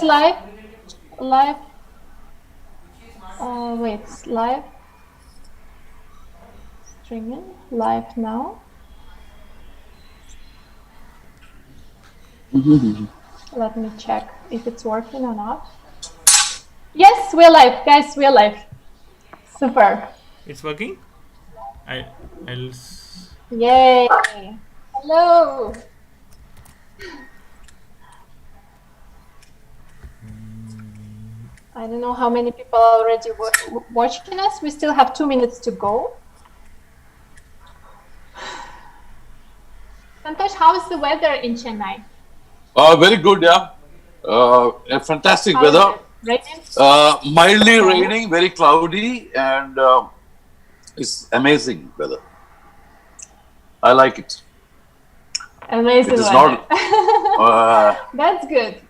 live? Live? Wait, live? Streaming? Live now? Let me check if it's working or not. Yes, we're live, guys. We're live. Super. It's working? I'll. Yay. Hello. I don't know how many people are already watching us. We still have 2 minutes to go. Santosh, how is the weather in Chennai? Very good, yeah. A fantastic How weather. is it? Raining? Mildly Okay. raining, very cloudy, and it's amazing weather. I like it. Amazing It is weather. not. That's good.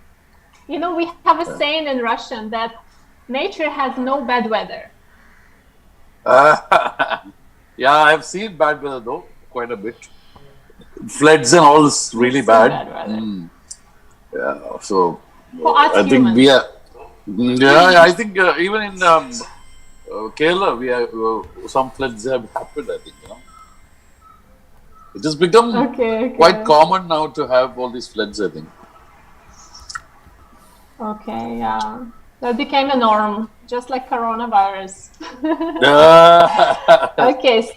You know, we have a saying in Russian that nature has no bad weather. Yeah, I've seen bad weather though, quite a bit. Floods and all is really You've seen bad. bad weather. Yeah, so For us I think humans. we are. Yeah, I think even in Kerala, we have some floods have happened. I think it has become Okay. quite common now to have all these floods. I think. Okay, yeah. That became a norm, just like coronavirus. Okay.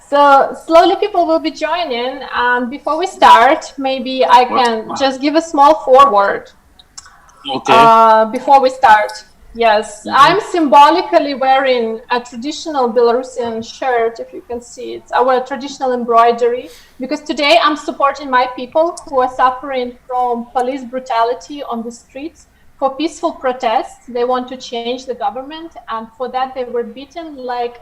So slowly people will be joining. And before we start, maybe I can just give a small forward. Okay. Before we start. Yes, I'm symbolically wearing a traditional Belarusian shirt, if you can see it, our traditional embroidery, because today I'm supporting my people who are suffering from police brutality on the streets. For peaceful protests, they want to change the government, and for that they were beaten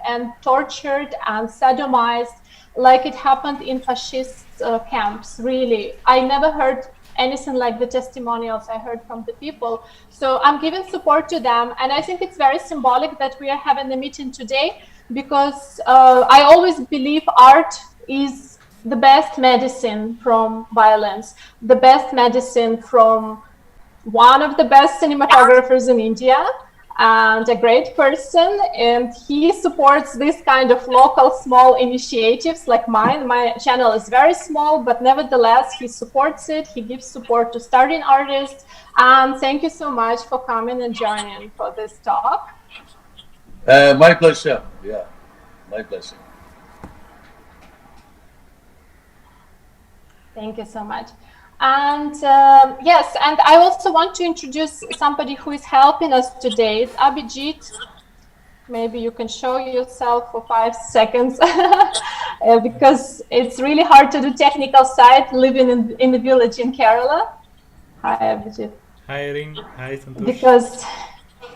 and tortured and sodomized like it happened in fascist camps. Really, I never heard anything like the testimonials I heard from the people. So I'm giving support to them. And I think it's very symbolic that we are having the meeting today, because I always believe art is the best medicine from violence, the best medicine from one of the best cinematographers in India, and a great person, and he supports this kind of local small initiatives like mine. My channel is very small, but nevertheless he supports it. He gives support to starting artists. And thank you so much for coming and joining for this talk. My pleasure. Yeah, my pleasure. Thank you so much. And yes, and I also want to introduce somebody who is helping us today. It's Abhijit. Maybe you can show yourself for 5 seconds because it's really hard to do technical side living in the village in Kerala. Hi, Abhijit. Hi, Erin. Hi, Santosh. Because,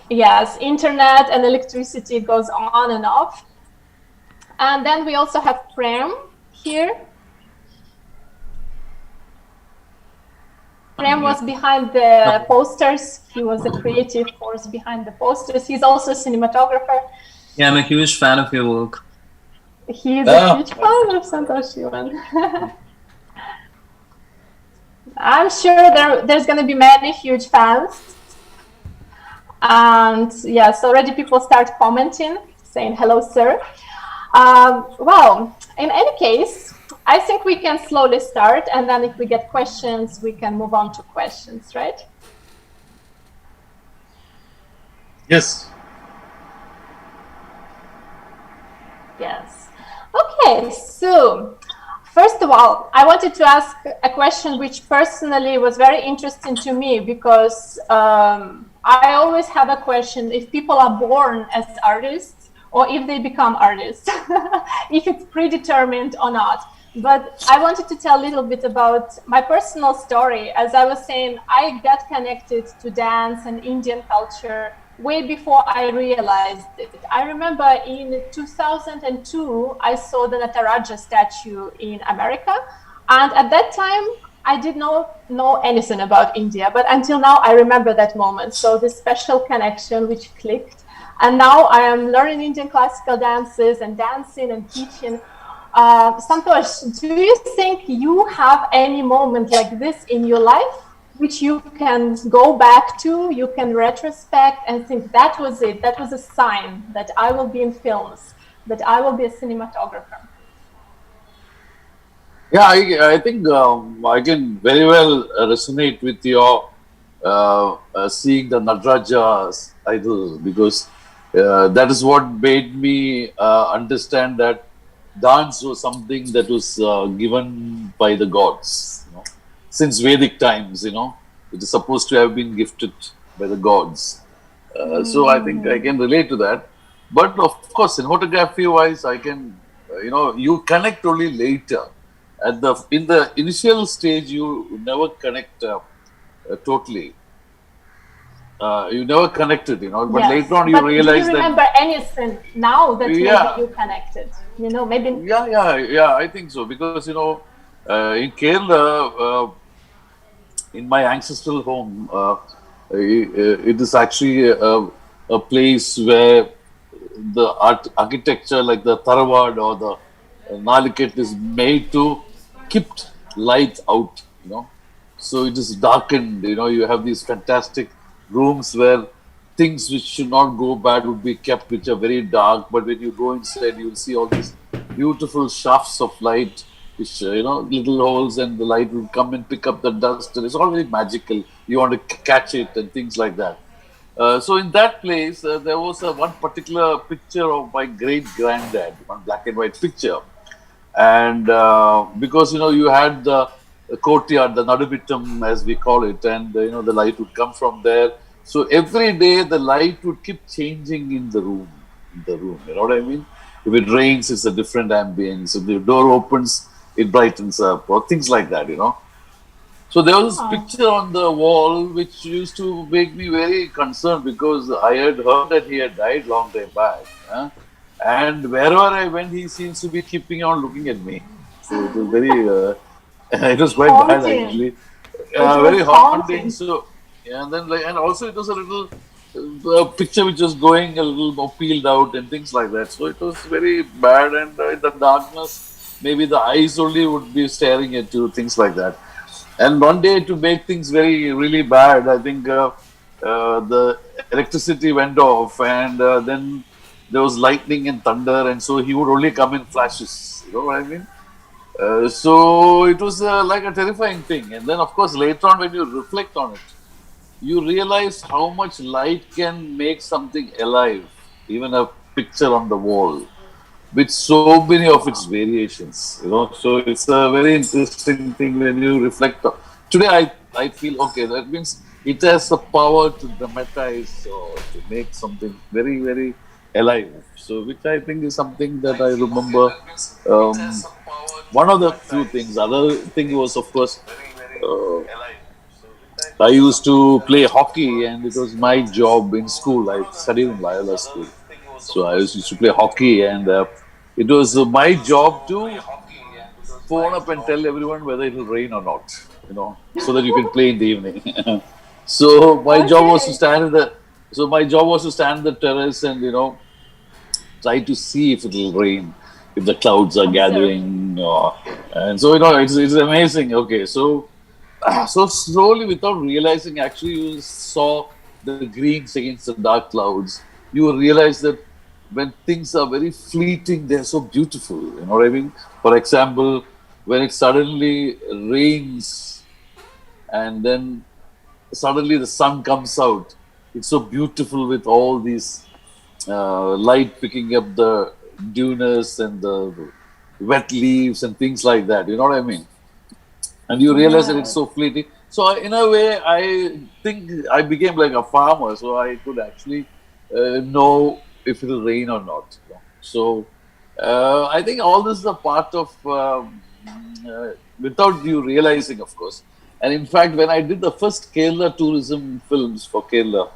yes, internet and electricity goes on and off. And then we also have Prem here. Prem was behind the posters. He was the creative force behind the posters. He's also a cinematographer. Yeah, I'm a huge fan of your work. He is a huge fan of Santosh Sivan. I'm sure there's going to be many huge fans. And yes, already people start commenting, saying, hello, sir. Well, in any case, I think we can slowly start. And then if we get questions, we can move on to questions, right? Yes. Yes. Okay, so first of all, I wanted to ask a question which personally was very interesting to me, because I always have a question if people are born as artists or if they become artists, if it's predetermined or not. But I wanted to tell a little bit about my personal story. As I was saying, I got connected to dance and Indian culture way before I realized it. I remember in 2002, I saw the Nataraja statue in America. And at that time, I did not know anything about India, but until now, I remember that moment. So this special connection which clicked. And now I am learning Indian classical dances and dancing and teaching. Santosh, do you think you have any moment like this in your life? which you can go back to, you can retrospect and think that was it. That was a sign that I will be in films, that I will be a cinematographer. Yeah, I think I can very well resonate with your seeing the Nataraja's idol because that is what made me understand that dance was something that was given by the gods. Since Vedic times, it is supposed to have been gifted by the gods. So I think I can relate to that. But of course, cinematography wise, I can, you connect only later. In the initial stage, you never connect totally. You never connected, but Yes. later on you But do you realize that, remember any scene now that maybe yeah, you connected? Maybe. yeah, I think so because in Kerala, in my ancestral home, it is actually a place where the architecture, like the Tarawad or the Naliket, is made to keep light out. So it is darkened. You have these fantastic rooms where things which should not go bad would be kept, which are very dark. But when you go inside, you'll see all these beautiful shafts of light, which little holes, and the light will come and pick up the dust, and it's all very magical. You want to catch it and things like that. So in that place, there was one particular picture of my great granddad, one black and white picture, and because you had the courtyard, the Nadubitam as we call it, and the light would come from there. So every day the light would keep changing in the room. You know what I mean? If it rains, it's a different ambience. If the door opens, it brightens up, or things like that. So there was this Oh, picture on the wall which used to make me very concerned because I had heard that he had died long time back. And wherever I went, he seems to be keeping on looking at me. So it was very, it was quite bad haunting. actually, It very was haunting. haunting. So yeah, and then and also it was a little picture which was going a little more peeled out and things like that. So it was very bad, and in the darkness, maybe the eyes only would be staring at you, things like that. And one day, to make things very really bad, I think the electricity went off, and then there was lightning and thunder, and so he would only come in flashes. You know what I mean? So it was like a terrifying thing. And then, of course, later on, when you reflect on it, you realize how much light can make something alive, even a picture on the wall, with so many of its variations. So it's a very interesting thing when you reflect on. Today I feel okay, that means it has the power to dramatize or to make something very, very alive. So which I think is something that I remember. um, One of the few things. Other thing was, of course, uh, I used to play hockey, and it was my job in school. I studied in Loyola School, so I used to play hockey, and it was my job to phone up and tell everyone whether it will rain or not. So that you can play in the evening. So my job was to Okay. stand in the so my job was to stand in the terrace and try to see if it will rain, if the clouds are Observe. gathering, and so it's amazing. Okay, so so slowly, without realizing, actually, you saw the greens against the dark clouds. You will realize that when things are very fleeting, they're so beautiful. You know what I mean? For example, when it suddenly rains and then suddenly the sun comes out, it's so beautiful with all these light picking up the dunes and the wet leaves and things like that. You know what I mean? And you realize that it's Yes. so fleeting. So in a way, I think I became like a farmer, so I could actually know if it'll rain or not. So I think all this is a part of without you realizing, of course. And in fact, when I did the first Kerala tourism films for Kerala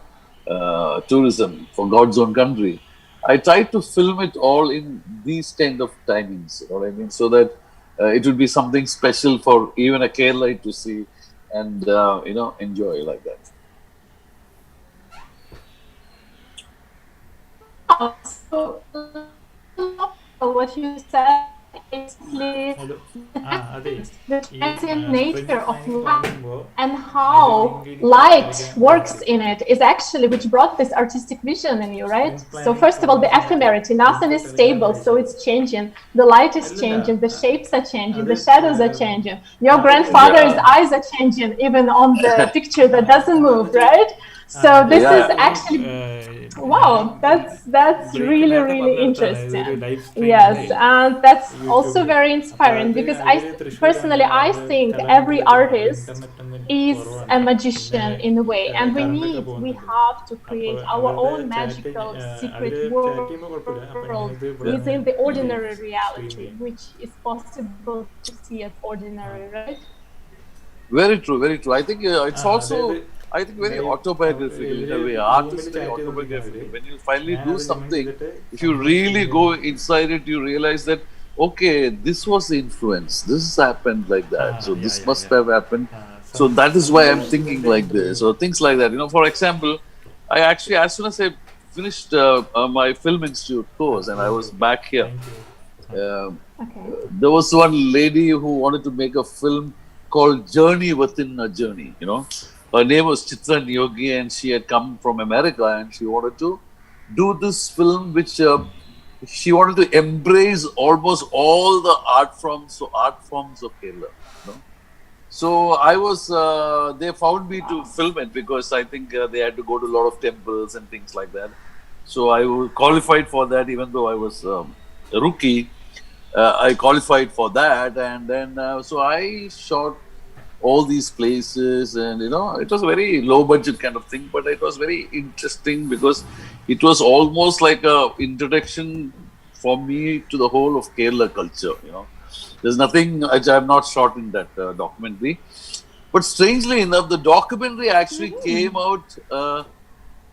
tourism for God's own country, I tried to film it all in these kind of timings. You know what I mean? So that it would be something special for even a Kerala to see and enjoy like that. Oh, so I love what you said. Hello basically ആ അതെ the ഈ transient spring nature of planning light തുടങ്ങുമ്പോൾ and അതിൽ how നിങ്ങൾക്ക് light വരയ്ക്കാൻ works പഠിച്ചു in it is actually which brought this artistic vision in you, right? Spring So planning first of all, the തുടങ്ങുന്ന സമയത്ത് ephemerity. Nothing നിങ്ങൾക്ക് is ടെലിഗ്രാമിൽ stable, so അയച്ചു it's changing. The light is അല്ലല്ല changing, the uh- shapes are changing, അത് the shadows are changing. Your അതൊക്കെ grandfather's Yeah. eyes are changing, even on the picture ആ that doesn't എന്താന്ന് move, വെച്ചാൽ right? ആ So this Yeah. is Yeah. ഞാനതൊരു actually ഞാൻ wow, that's break really നേരത്തെ really പറഞ്ഞെടുത്താണ് ഇതൊരു interesting. Live Yes, സ്ട്രീമിങ്ങിലേ and that's also യൂട്യൂബിൽ very അപ്പോൾ inspiring അത് because അവർ തൃശ്ശൂരാണ് personally I അവിടെ think every കലാമണ്ഡലത്തിൽ അവിടെ artist ഇൻ്റർനെറ്റ് ഒന്നും is കുറവാണ് a പിന്നെ magician in a way, and കറണ്ടൊക്കെ we പോകുന്നുണ്ട് have to അപ്പോൾ create our അവരുടെ own ചാറ്റിങ് magical അവർ secret ചാറ്റ് ചെയ്യുമ്പോൾ കുഴപ്പമില്ല അപ്പോൾ world ഞാനിത് ഇവിടെ within നിന്ന് the ഇത് ചെയ്യും ordinary സ്ട്രീം reality, ചെയ്യും which is possible to see as ആ ordinary, right? Very true, very true. I think ആ it's അതായത് also, I think, very live autobiographical in ഇവർ a way. Art is റൂമിൽ very chat ചെയ്തുകൊണ്ടിരിക്കുകയാണ് അവർ autobiographical. When you finally do ഞാനത് join something, ചെയ്തിട്ട് if you സംഭവം stream really go ചെയ്യുന്നുണ്ട് inside it, you realize that, okay, this was the influence. This has happened like ആ that. So yeah this yeah must yeah have happened. So that is why I'm thinking സന്തോഷിന്റെ like this, interview or things like that. For example, I actually, as soon as I finished my film institute ആ course and I okay was okay back here, thank you ആ um, Okay. there was one lady who wanted to make a film called Journey Within a Journey. Her name was Chitra Yogi, and she had come from America, and she wanted to do this film, which she wanted to embrace almost all the art forms of Kerala. You know? So I was. They found me to Wow. film it because I think they had to go to a lot of temples and things like that. So I qualified for that, even though I was a rookie. I qualified for that, and then so I shot all these places, and it was a very low budget kind of thing, but it was very interesting because it was almost like a introduction for me to the whole of Kerala culture. There's nothing which I have not shot in that documentary, but strangely enough, the documentary actually came out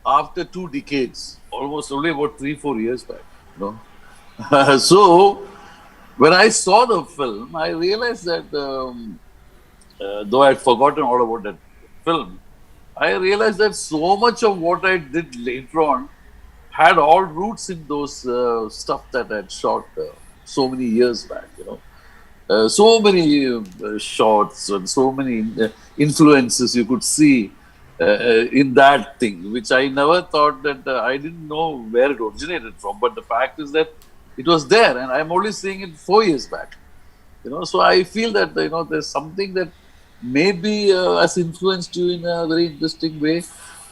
after 2 decades, almost only about 3-4 years back. You so when I saw the film, I realized that though I'd forgotten all about that film, I realized that so much of what I did later on had all roots in those stuff that I'd shot so many years back. So many shots and so many influences you could see in that thing, which I never thought that I didn't know where it originated from. But the fact is that it was there, and I'm only seeing it 4 years back. So I feel that there's something that maybe has influenced you in a very interesting way,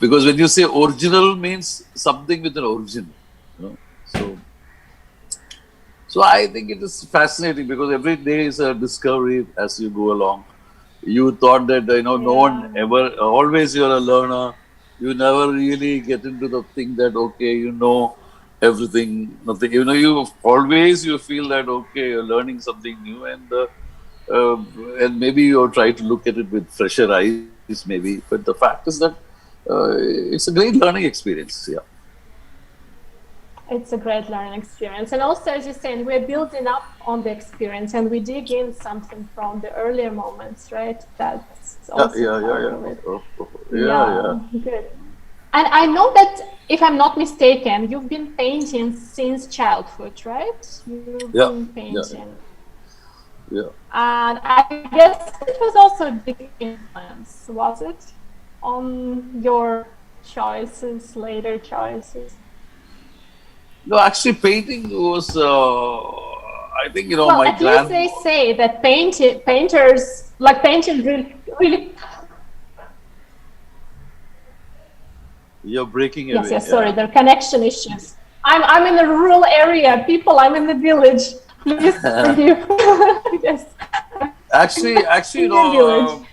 because when you say original means something with an origin. So I think it is fascinating because every day is a discovery as you go along. You thought that no one Yeah. ever, always you're a learner. You never really get into the thing that okay, everything, nothing. You always you feel that okay, you're learning something new, uh, and maybe you try to look at it with fresher eyes, maybe. But the fact is that it's a great learning experience. Yeah. It's a great learning experience. And also, as you're saying, we're building up on the experience and we dig in something from the earlier moments, right? That's Yeah, also yeah, yeah, part yeah. of it. Yeah, Yeah, yeah. good. And I know that, if I'm not mistaken, you've been painting since childhood, right? You've Yeah, been yeah, painting. yeah. And I guess it was also a big influence, was it? On your choices, later choices? No, actually, painting was. I think Well, my at least they say that painters, like painting, really. You're breaking Yes, away. yes. Sorry, Yeah. there are connection issues. I'm in a rural area. People, I'm in the village. Please forgive. Yes, Actually, in the village.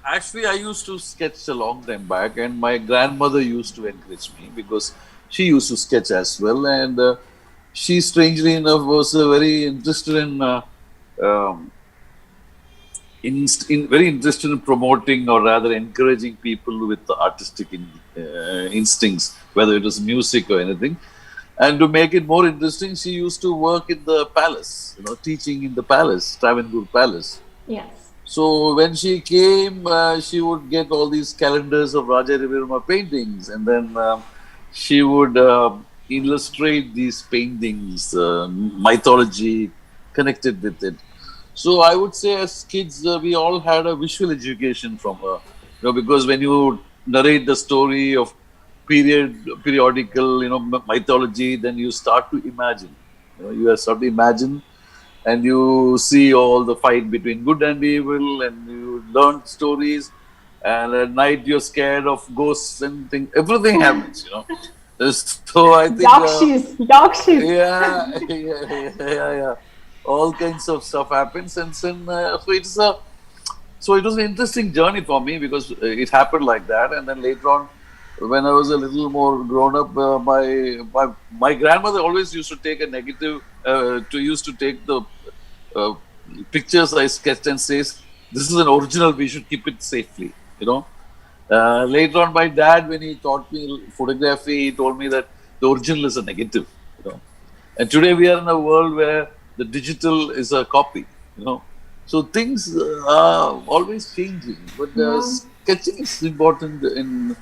actually, I used to sketch a long time back, and my grandmother used to encourage me because she used to sketch as well, and she, strangely enough, was very interested um, in very interested in promoting or rather encouraging people with the artistic instincts, whether it was music or anything. And to make it more interesting, she used to work in the palace, teaching in the palace, Travancore Palace. Yes. So when she came, she would get all these calendars of Raja Ravivarma paintings, and then she would illustrate these paintings, mythology, connected with it. So I would say, as kids, we all had a visual education from because when you narrate the story of periodical, mythology, then you start to imagine. You start to imagine, and you see all the fight between good and evil, and you learn stories. And at night, you're scared of ghosts and things. Everything happens. So I think, Yakshis, Yakshis. yeah, yeah. All kinds of stuff happens, and then so it was an interesting journey for me because it happened like that. And then later on, when I was a little more grown up, my grandmother always used to take a negative to used to take the uh, pictures I sketched and says, "This is an original. We should keep it safely." You know. Later on, my dad, when he taught me photography, he told me that the original is a negative. You know. And today we are in a world where the digital is a copy. You know. So things are always changing, but Yeah. sketching is important in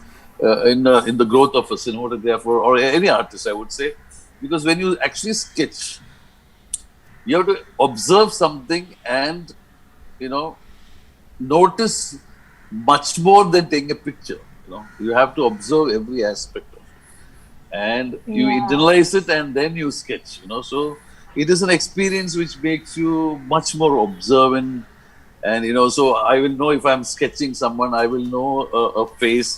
the growth of a cinematographer or any artist, I would say, because when you actually sketch, you have to observe something and you know notice much more than taking a picture. You have to observe every aspect of it, and you internalize it, Yes. and then you sketch. So it is an experience which makes you much more observant. And so I will know if I'm sketching someone, I will know a face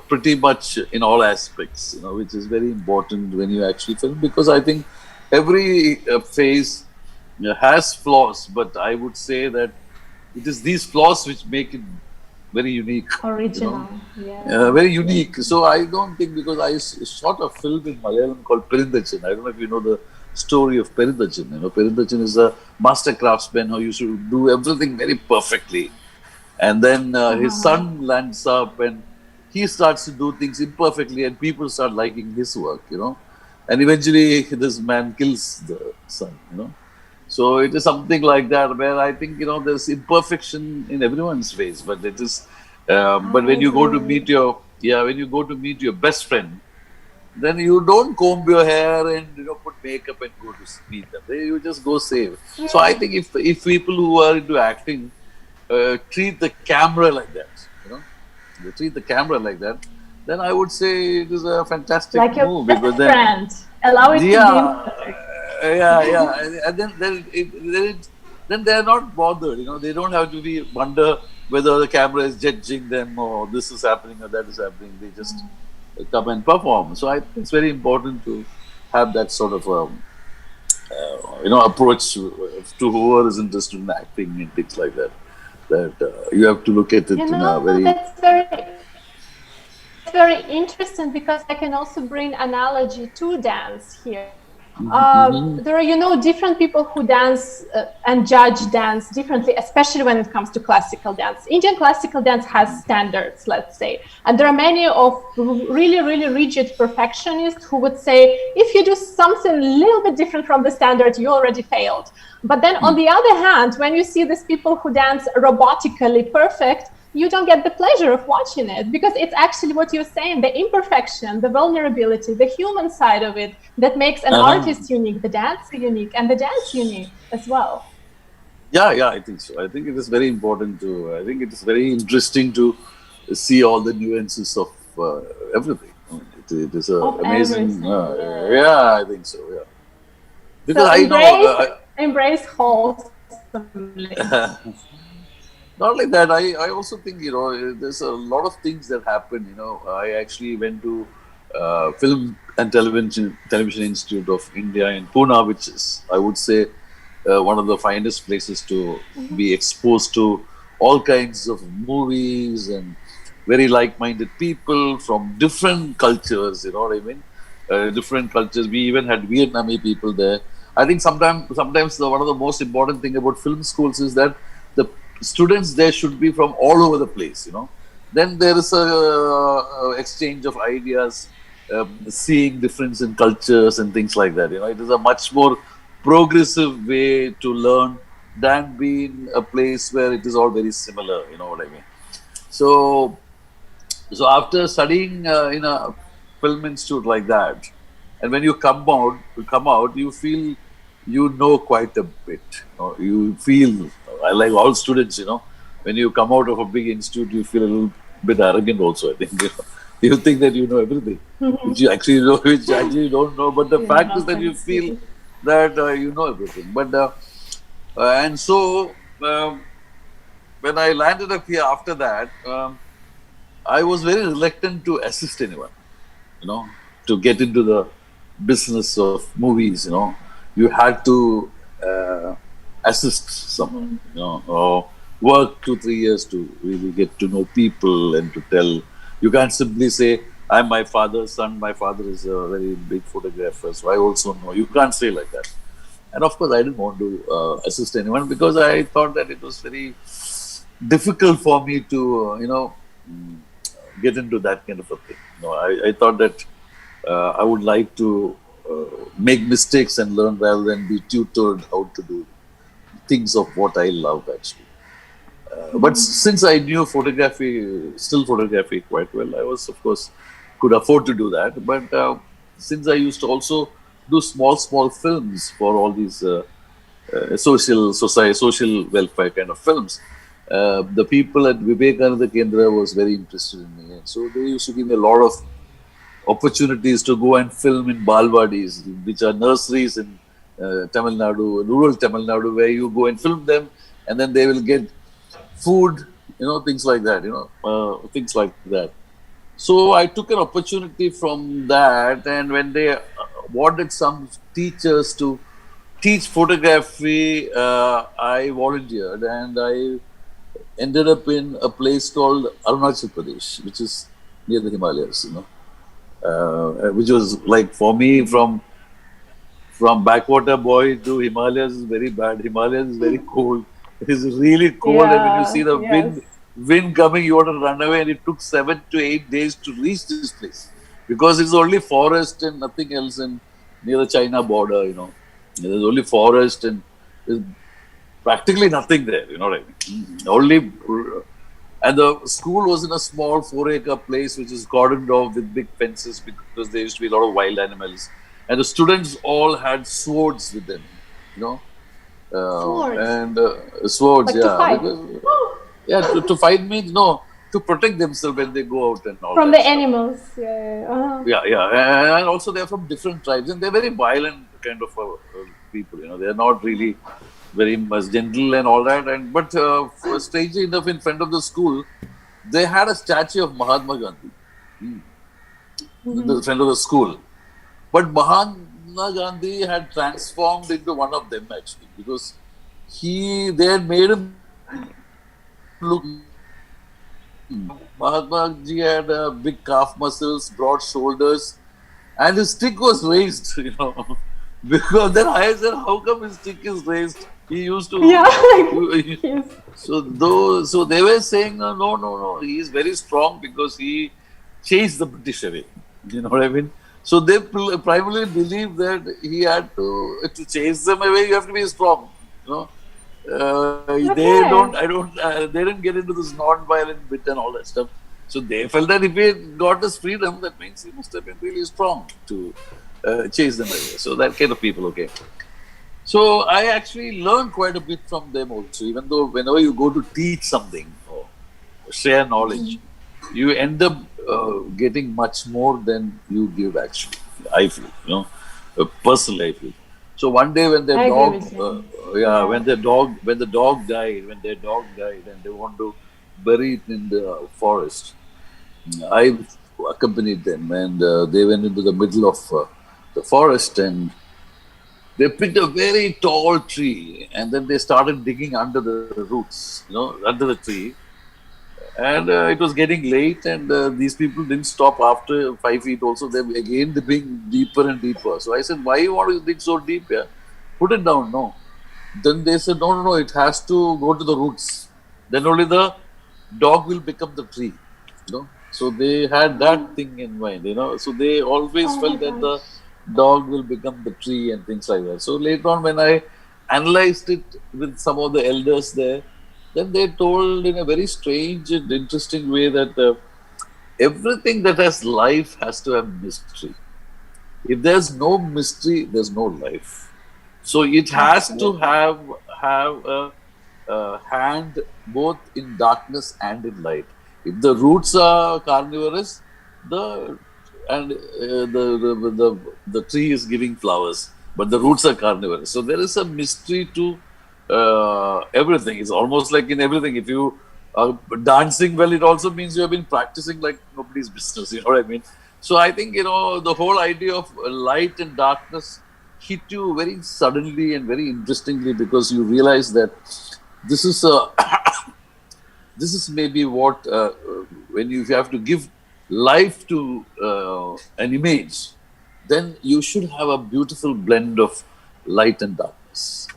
pretty much in all aspects, which is very important when you actually film, because I think every face has flaws, but I would say that it is these flaws which make it very unique, you know, Original. Yes. very Yes. unique. So I don't think, because shot a film in Malayalam called Perindachan. I don't know if you know the story of Perindachan. Perindachan is a master craftsman who used to do everything very perfectly. And then his Uh-huh. son lands up and he starts to do things imperfectly, and people start liking his work. And eventually this man kills the son. So it is something like that where I think there's imperfection in everyone's face, but it is. But I when you go to meet agree. your when you go to meet your best friend, then you don't comb your hair and put makeup and go to meet them. You just go save. So I think if people who are into acting treat the camera like that, they treat the camera like that, then I would say it is a fantastic Like your move, because best then friend. Allow it to be yeah, imperfect. yeah. And then they're not bothered. They don't have to be wonder whether the camera is judging them or this is happening or that is happening. They just come and perform. So I think it's very important to have that sort of approach to whoever is interested in acting and things like that. That you have to look at it in a very That's very interesting because I can also bring analogy to dance here. Mhm. There are, different people who dance and judge dance differently, especially when it comes to classical dance. Indian classical dance has standards, let's say, and there are many of really, really rigid perfectionists who would say, if you do something a little bit different from the standard, you already failed. But then on the other hand, when you see these people who dance robotically perfect, you don't get the pleasure of watching it, because it's actually what you're saying, the imperfection, the vulnerability, the human side of it that makes an Uh-huh. artist unique, the dancer unique, and the dance unique as well. Yeah, I think so. I think it is very important to. I think it is very interesting to see all the nuances of everything. It is Of amazing. everything, yes. Yeah, I think so. Yeah, because So I know. embrace wholesomely. Not like that. I also think there's a lot of things that happen. I actually went to Film and Television Institute of India in Pune, which is, I would say, one of the finest places to be exposed to all kinds of movies and very like-minded people from different cultures. You know what I mean? Different cultures. We even had Vietnamese people there. I think sometimes one of the most important thing about film schools is that the students there should be from all over the place. Then there is a exchange of ideas, seeing difference in cultures and things like that. It is a much more progressive way to learn than being a place where it is all very similar. You know what I mean? So, so after studying in a film institute like that, and when you come out, you feel you know quite a bit. You feel, like all students, when you come out of a big institute, you feel a little bit arrogant also, I think. You think that you know everything, which you actually know, which actually you don't know. But the fact is Yeah, that you thanks. feel that you know everything. And so when I landed up here after that, I was very reluctant to assist anyone, you know, to get into the business of movies, you had to uh, assist someone, or work 2, 3 years to really get to know people and to tell. You can't simply say, I'm my father's son, my father is a very big photographer, so I also know. You can't say like that. And of course, I didn't want to assist anyone because I thought that it was very difficult for me to, get into that kind of a thing. I thought that I would like to make mistakes and learn rather than be tutored how to do things of what I love actually. But since I knew photography, still photography quite well, I was of course could afford to do that. But since I used to also do small films for all these social welfare kind of films. The people at Vivekananda Kendra was very interested in me, and so they used to give me a lot of opportunities to go and film in Balwadis, which are nurseries in Tamil Nadu, rural Tamil Nadu, where you go and film them, and then they will get food, things like that, things like that. So I took an opportunity from that, and when they wanted some teachers to teach photography, I volunteered, and I ended up in a place called Arunachal Pradesh, which is near the Himalayas, which was like for me from backwater boy to Himalayas is very bad. Himalayas is very cold. It is really cold, and when you see Yeah, the yes. wind coming, you want to run away. And it took 7 to 8 days to reach this place because it's only forest and nothing else, and near the China border, there's only forest and there's practically nothing there. You know what I mean? Only and the school was in a small 4-acre place which is cordoned off with big fences because there used to be a lot of wild animals. And the students all had swords with them, you know, Swords. and swords, Like to yeah, fight. because yeah, to fight means no, to protect themselves when they go out and all From that the stuff. animals. Yeah, yeah, Yeah, yeah, and also they're from different tribes and they're very violent kind of people. They're not really very much gentle and all that. And but strangely enough, in front of the school, they had a statue of Mahatma Gandhi in the front of the school. But Mahatma Gandhi had transformed into one of them actually because they had made him look Mahatma ji had big calf muscles, broad shoulders, and his stick was raised, because then I said, how come his stick is raised? He used yeah. to. Like he's. So they were saying, no, he is very strong because he chased the British away. You know what I mean? So they primarily believe that he had to chase them away. You have to be strong. You know, they don't. I Okay. don't. They didn't get into this non-violent bit and all that stuff. So they felt that if he got his freedom, that means he must have been really strong to chase them away. So that kind of people, okay. So I actually learned quite a bit from them also. Even though whenever you go to teach something or share knowledge, you end up getting much more than you give. Actually, I feel. Personally, I feel. So one day when their I agree dog, with you. yeah, Yeah. when their dog died, and they want to bury it in the forest, I accompanied them, and they went into the middle of the forest, and they picked a very tall tree, and then they started digging under the roots, under the tree. And it was getting late, and these people didn't stop after 5 feet. Also, they were again digging deeper and deeper. So I said, "Why you want to dig so deep here? Put it down." No. Then they said, "No. It has to go to the roots. Then only the dog will become the tree." So they had that thing in mind. So they always Oh my felt that the gosh. dog will become the tree and things like that. So later on, when I analyzed it with some of the elders there, then they told in a very strange and interesting way that everything that has life has to have mystery. If there's no mystery, there's no life. So it has to Absolutely. have a hand both in darkness and in light. If the roots are carnivorous, the the tree is giving flowers, but the roots are carnivorous. So there is a mystery to everything. It's almost like in everything. If you are dancing well, it also means you have been practicing like nobody's business. You know what I mean? So I think the whole idea of light and darkness hit you very suddenly and very interestingly because you realize that this is a this is maybe what when you have to give life to an image, then you should have a beautiful blend of light and darkness.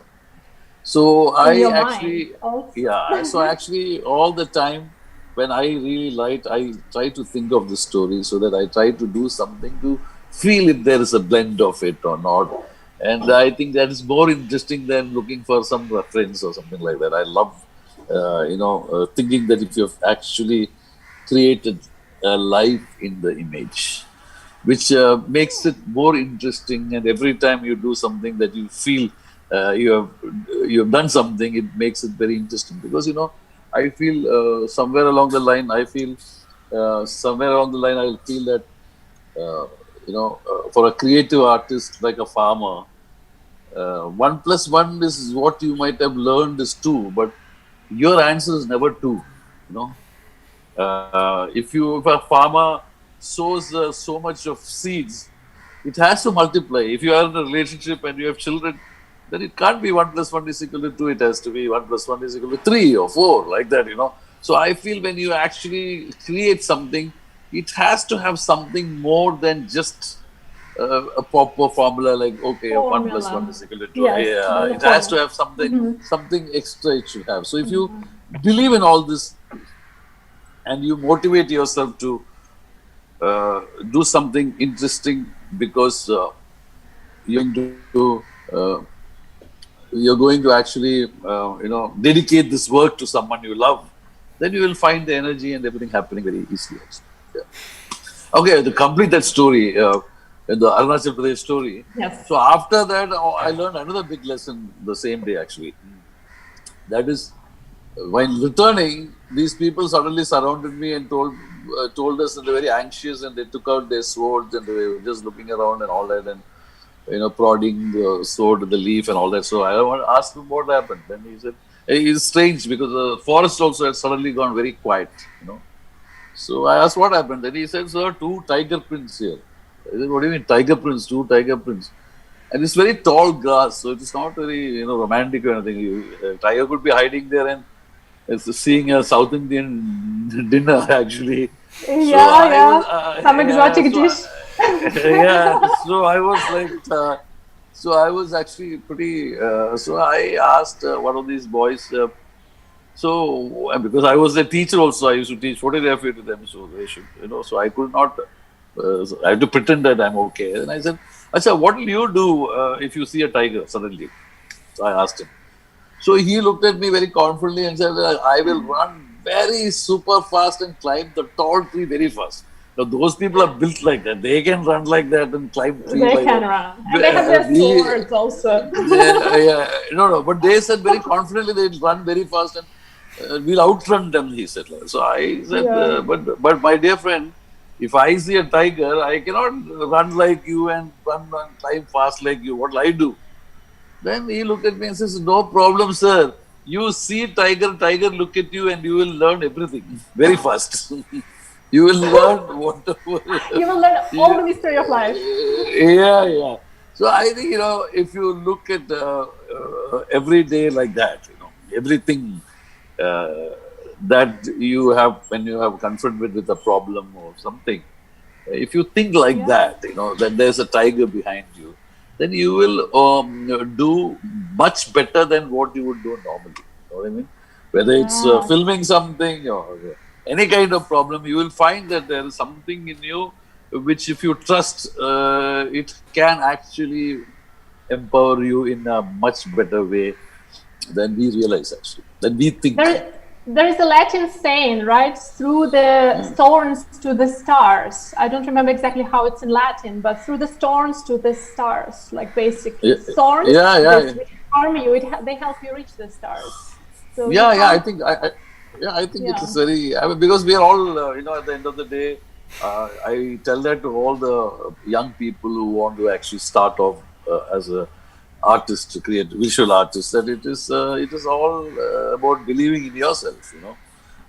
So In I your mind actually, also. yeah, so actually all the time when I really light, I try to think of the story so that I try to do something to feel if there is a blend of it or not. And I think that is more interesting than looking for some reference or something like that. I love, thinking that if you've actually created a life in the image, which makes it more interesting. And every time you do something that you feel you have done something, it makes it very interesting because I feel somewhere along the line I'll feel that for a creative artist like a farmer, 1 plus 1 is what you might have learned is two, but your answer is never two. You know, if a farmer sows so much of seeds, it has to multiply. If you are in a relationship and you have children, then it can't be 1 plus 1 is equal to 2. It has to be 1 plus 1 is equal to 3 or 4, like that. So I feel when you actually create something, it has to have something more than just a proper formula like okay, 1 plus 1 Formula. is equal to 2. Yes, Yeah, there's a it has to formula. have something extra. It should have. So if you believe in all this and you motivate yourself to do something interesting because to uh, you're going to actually dedicate this work to someone you love, then you will find the energy and everything happening very easily also. Yeah. Okay, to complete that story, the Arunachal Pradesh story. Yes. So after that, I learned another big lesson the same day actually. That is, while returning, these people suddenly surrounded me and told us that they're very anxious and they took out their swords and they were just looking around and all that and prodding the sword to the leaf and all that. So I want to ask him what happened. Then he said, it's strange because the forest also had suddenly gone very quiet. So I asked what happened. Then he said, sir, two tiger prints here. I said, what do you mean, tiger prints? Two tiger prints. And it's very tall grass, so it's not very, romantic or anything. Tiger could be hiding there and it's seeing a South Indian dinner actually. So Yeah, I was, yeah. Some exotic so dish. yeah, so I was like, so I was actually pretty. So I asked one of these boys. Because I was a teacher also, I used to teach photography to them, so they should, So I could not. So I had to pretend that I'm okay. And I said, "Acha, what will you do if you see a tiger suddenly?" So I asked him. So he looked at me very confidently and said, I will run very super fast and climb the tall tree very fast. Now, those people are built like that. They can run like that and climb trees They like can that. run. And they have their swords also. Yeah, no. But they said very confidently they'll run very fast and we'll outrun them, he said. So I said, Yeah. but my dear friend, if I see a tiger, I cannot run like you and run and climb fast like you. What will I do? Then he looked at me and says, no problem, sir. You see tiger look at you and you will learn everything very fast. You will learn whatever. You will learn all the you, mystery of life. yeah. So I think, if you look at every day like that, everything uh, that you have, when you have confronted with a problem or something, if you think like Yeah. that, that there's a tiger behind you, then you will do much better than what you would do normally. You know what I mean? Whether it's Yeah. filming something or any kind of problem, you will find that there is something in you which, if you trust, it can actually empower you in a much better way than we realize, actually, than we think. There, there is a Latin saying, right? Through the thorns to the stars. I don't remember exactly how it's in Latin, but through the thorns to the stars. Like basically, Yeah, thorns, yeah, this yeah, which harm you, they help you reach the stars. So you yeah. can't. Yeah, I think it Yeah. is very. I mean, because we are all, at the end of the day, I tell that to all the young people who want to actually start off as a artist, to create visual artist, that it is all about believing in yourself,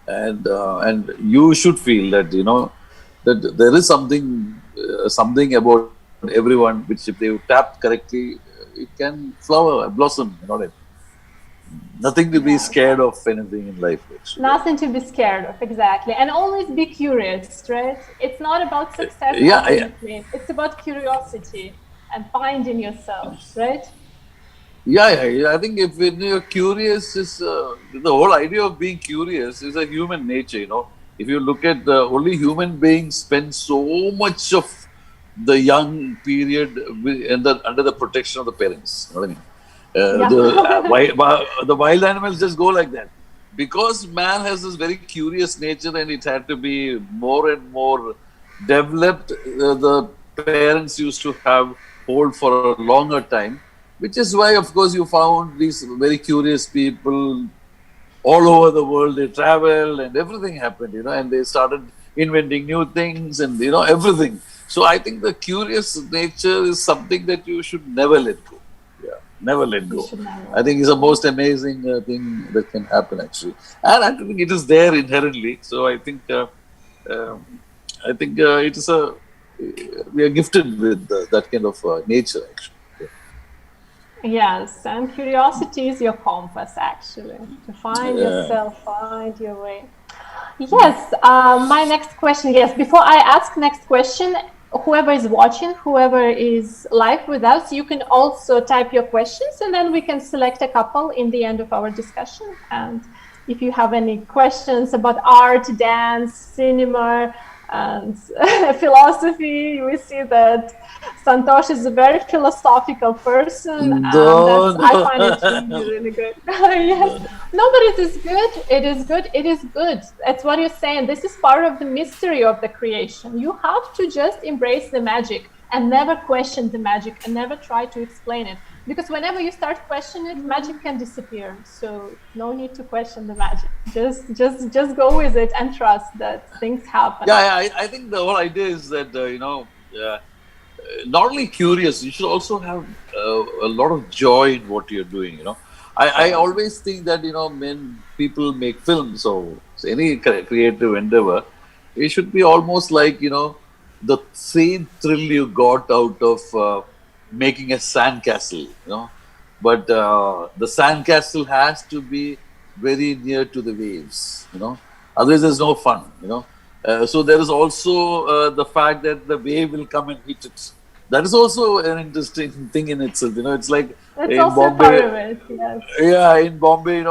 and you should feel that that there is something about everyone which, if they tap correctly, it can flower, blossom. Nothing to be Yes. scared of anything in life, actually. Nothing to be scared of, exactly. And always be curious, right? It's not about success, Yeah, yeah, ultimately. It's about curiosity and finding yourself, right? yeah. I think if when you're curious, is the whole idea of being curious is a human nature. If you look at only human beings spend so much of the young period under the protection of the parents. You know what I mean? Yeah. The wild animals just go like that because man has this very curious nature, and it had to be more and more developed. The parents used to have hold for a longer time, which is why, of course, you found these very curious people all over the world. They traveled and everything happened, and they started inventing new things and everything. So I think the curious nature is something that you should never let go. Yeah, never let You go. should never I think let it's the go. most amazing thing that can happen, actually, and I think it is there inherently. So um, I think it is a we are gifted with that kind of nature, actually. Yes, and curiosity is your compass, actually, to find Yeah. yourself, find your way. Yes, my next question. Yes, before I ask next question, whoever is watching, whoever is live with us, you can also type your questions, and then we can select a couple in the end of our discussion. And if you have any questions about art, dance, cinema, and philosophy, we see that Santosh is a very philosophical person, and No, that's I no, find it really, really good. Yes, no. no, but it is good. It is good. It is good. That's what you're saying. This is part of the mystery of the creation. You have to just embrace the magic and never question the magic and never try to explain it. Because whenever you start questioning it, magic can disappear. So no need to question the magic. Just go with it and trust that things happen. I think the whole idea is that not only curious, you should also have a lot of joy in what you're doing. I Yes. always think that when people make films or any creative endeavor, it should be almost like the same thrill you got out of making a sandcastle. But the sandcastle has to be very near to the waves. Otherwise there's no fun. So there is also the fact that the wave will come and hit it. That is also an interesting thing in itself. It's like That's in also a part Bombay. of it. Yes. Yeah, in Bombay,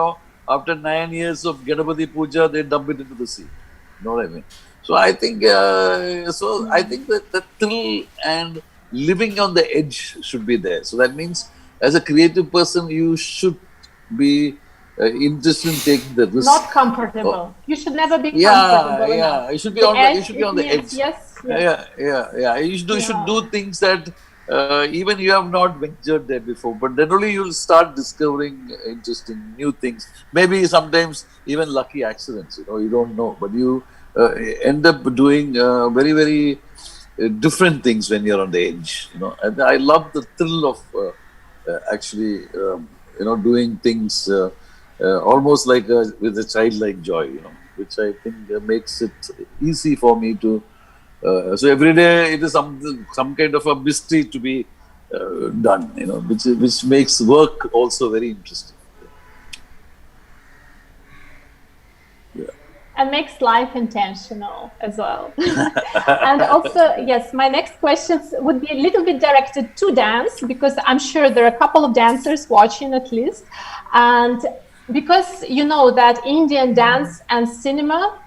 after 9 years of Ganapati Puja, they dump it into the sea. You know what I mean? So I think that the thrill and living on the edge should be there. So that means, as a creative person, you should be interested in taking the risk. Not Oh, comfortable. You should never be yeah, comfortable enough. yeah. You should be The on the. You edge, should be it on the means edge. yes, yes. Yeah. You should do Yeah. things that even you have not ventured there before. But then only you'll start discovering interesting new things. Maybe sometimes even lucky accidents. You don't know, but you uh, end up doing very very different things when you're on the edge. And I love the thrill of actually doing things almost like with a childlike joy. Which I think makes it easy for me to. So every day it is some kind of a mystery to be done, which makes work also very interesting. Yeah. And makes life intentional as well. And also, yes, my next questions would be a little bit directed to dance because I'm sure there are a couple of dancers watching at least. And because you know that Indian dance and cinema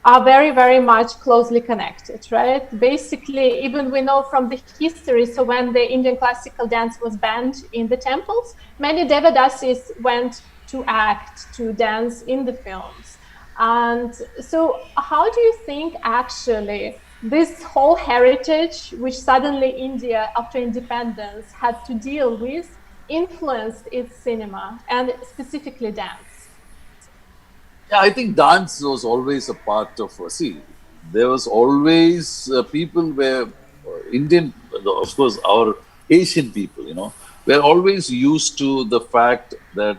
are very, very much closely connected, right? Basically, even we know from the history, so when the Indian classical dance was banned in the temples, many Devadasis went to act, to dance in the films. And so, how do you think actually this whole heritage, which suddenly India, after independence, had to deal with, influenced its cinema and specifically dance? Yeah, I think dance was always a part of. See, there was always people where Indian, of course, our Asian people, were always used to the fact that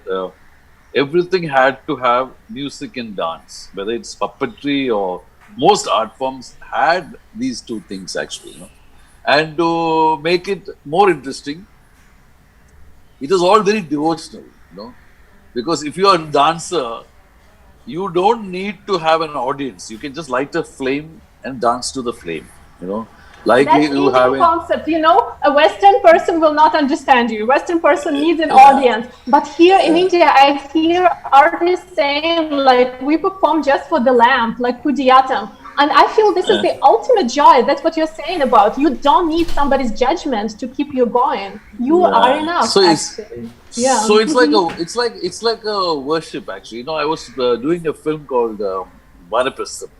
everything had to have music and dance, whether it's puppetry or most art forms had these two things actually, And to make it more interesting, it was all very devotional, because if you are a dancer, you don't need to have an audience. You can just light a flame and dance to the flame, you know, like That's you have Indian in. concept. A Western person will not understand you. Western person needs an Yeah, audience. But here in India, I hear artists saying, like, we perform just for the lamp, like Kudiyatam. And I feel this is the ultimate joy. That's what you're saying about. You don't need somebody's judgment to keep you going. You are enough, yeah. actually. Yeah. It's like a worship actually. I was doing a film called Vanaprastham,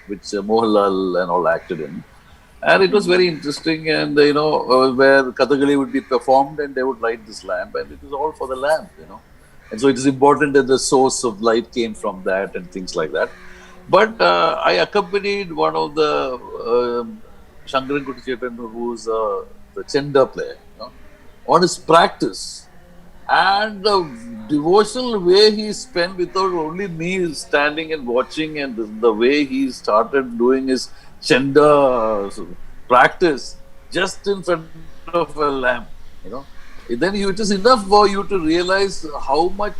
which Mohanlal and all acted in. And it was very interesting, and where Kathakali would be performed, and they would light this lamp, and it was all for the lamp. And so it is important that the source of light came from that, and things like that. But I accompanied one of the Shankaran Kuttichetan, who's the Chenda player, on his practice. And the devotional way he spent without only me standing and watching, and the way he started doing his chanda practice just in front of a lamp, you know. Then it is enough for you to realize how much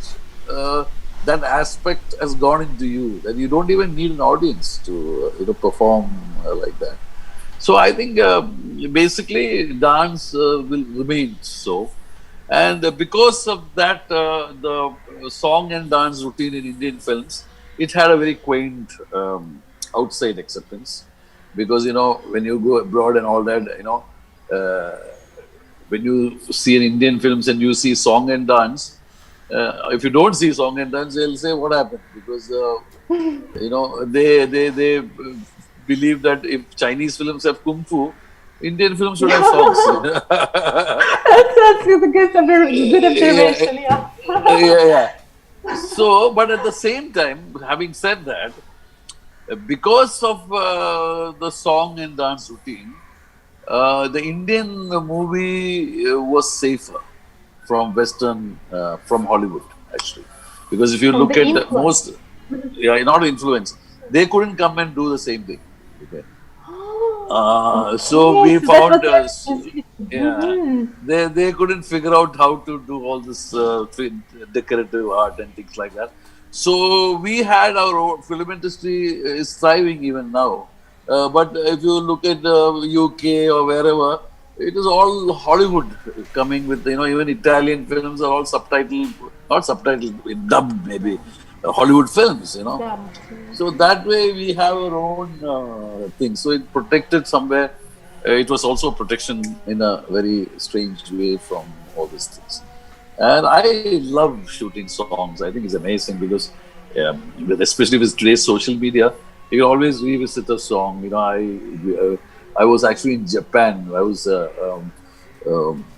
uh, that aspect has gone into you that you don't even need an audience to perform like that. So I think basically dance will remain so. And because of that, the song and dance routine in Indian films, it had a very quaint outside acceptance. Because, when you go abroad and all that, uh, when you see in Indian films and you see song and dance, if you don't see song and dance, they'll say, what happened? Because, they believe that if Chinese films have kung fu, Indian films should have songs. That's good Yeah, observation. Yeah. yeah. So, but at the same time, having said that, because of the song and dance routine, the Indian movie was safer from Western, from Hollywood, actually. Because if you From look the at influence. most, yeah, not influence, they couldn't come and do the same thing. Okay. Oh, So okay. we So that found, was their. yeah, Mhm. they couldn't figure out how to do all this decorative art and things like that. So we had our own film industry is thriving even now. But if you look at UK or wherever, it is all Hollywood coming with even Italian films are all subtitled, not subtitled, dubbed maybe Hollywood films. Dubbed. So that way we have our own thing. So it protected somewhere. It was also protection in a very strange way from all these things. And I love shooting songs. I think it's amazing because, especially with today's social media, you can always revisit a song. I was actually in Japan. I was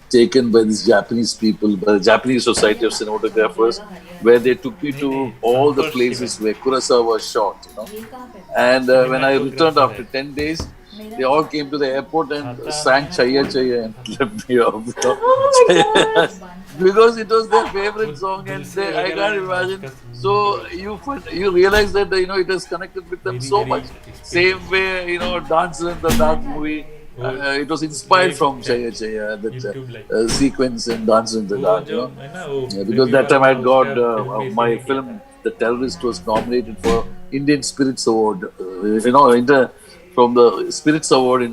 taken by these Japanese people, by the Japanese Society of Cinematographers, where they took me नहीं to नहीं all the Santosh places Sivan where Kurosawa was shot. And when I returned cinematographer है after 10 days, they all came to the airport and आता sang है Chaiyya Chaiyya and let me Oh my God. because it was their favorite वो song, दिल and से I can't वगैरह imagine. उसका So you realize that it is connected with them very so very much. Same experience way, Dancer in the Dark movie. वो It was inspired live from है Chaiyya Chaiyya, that YouTube live sequence in Dancer in the वो Dark. जो है ना वो Because that reviewer time I था had उसका got film basis my पे किया था film, The Terrorist, was nominated for Indian Spirits Award. From the Spirits Award in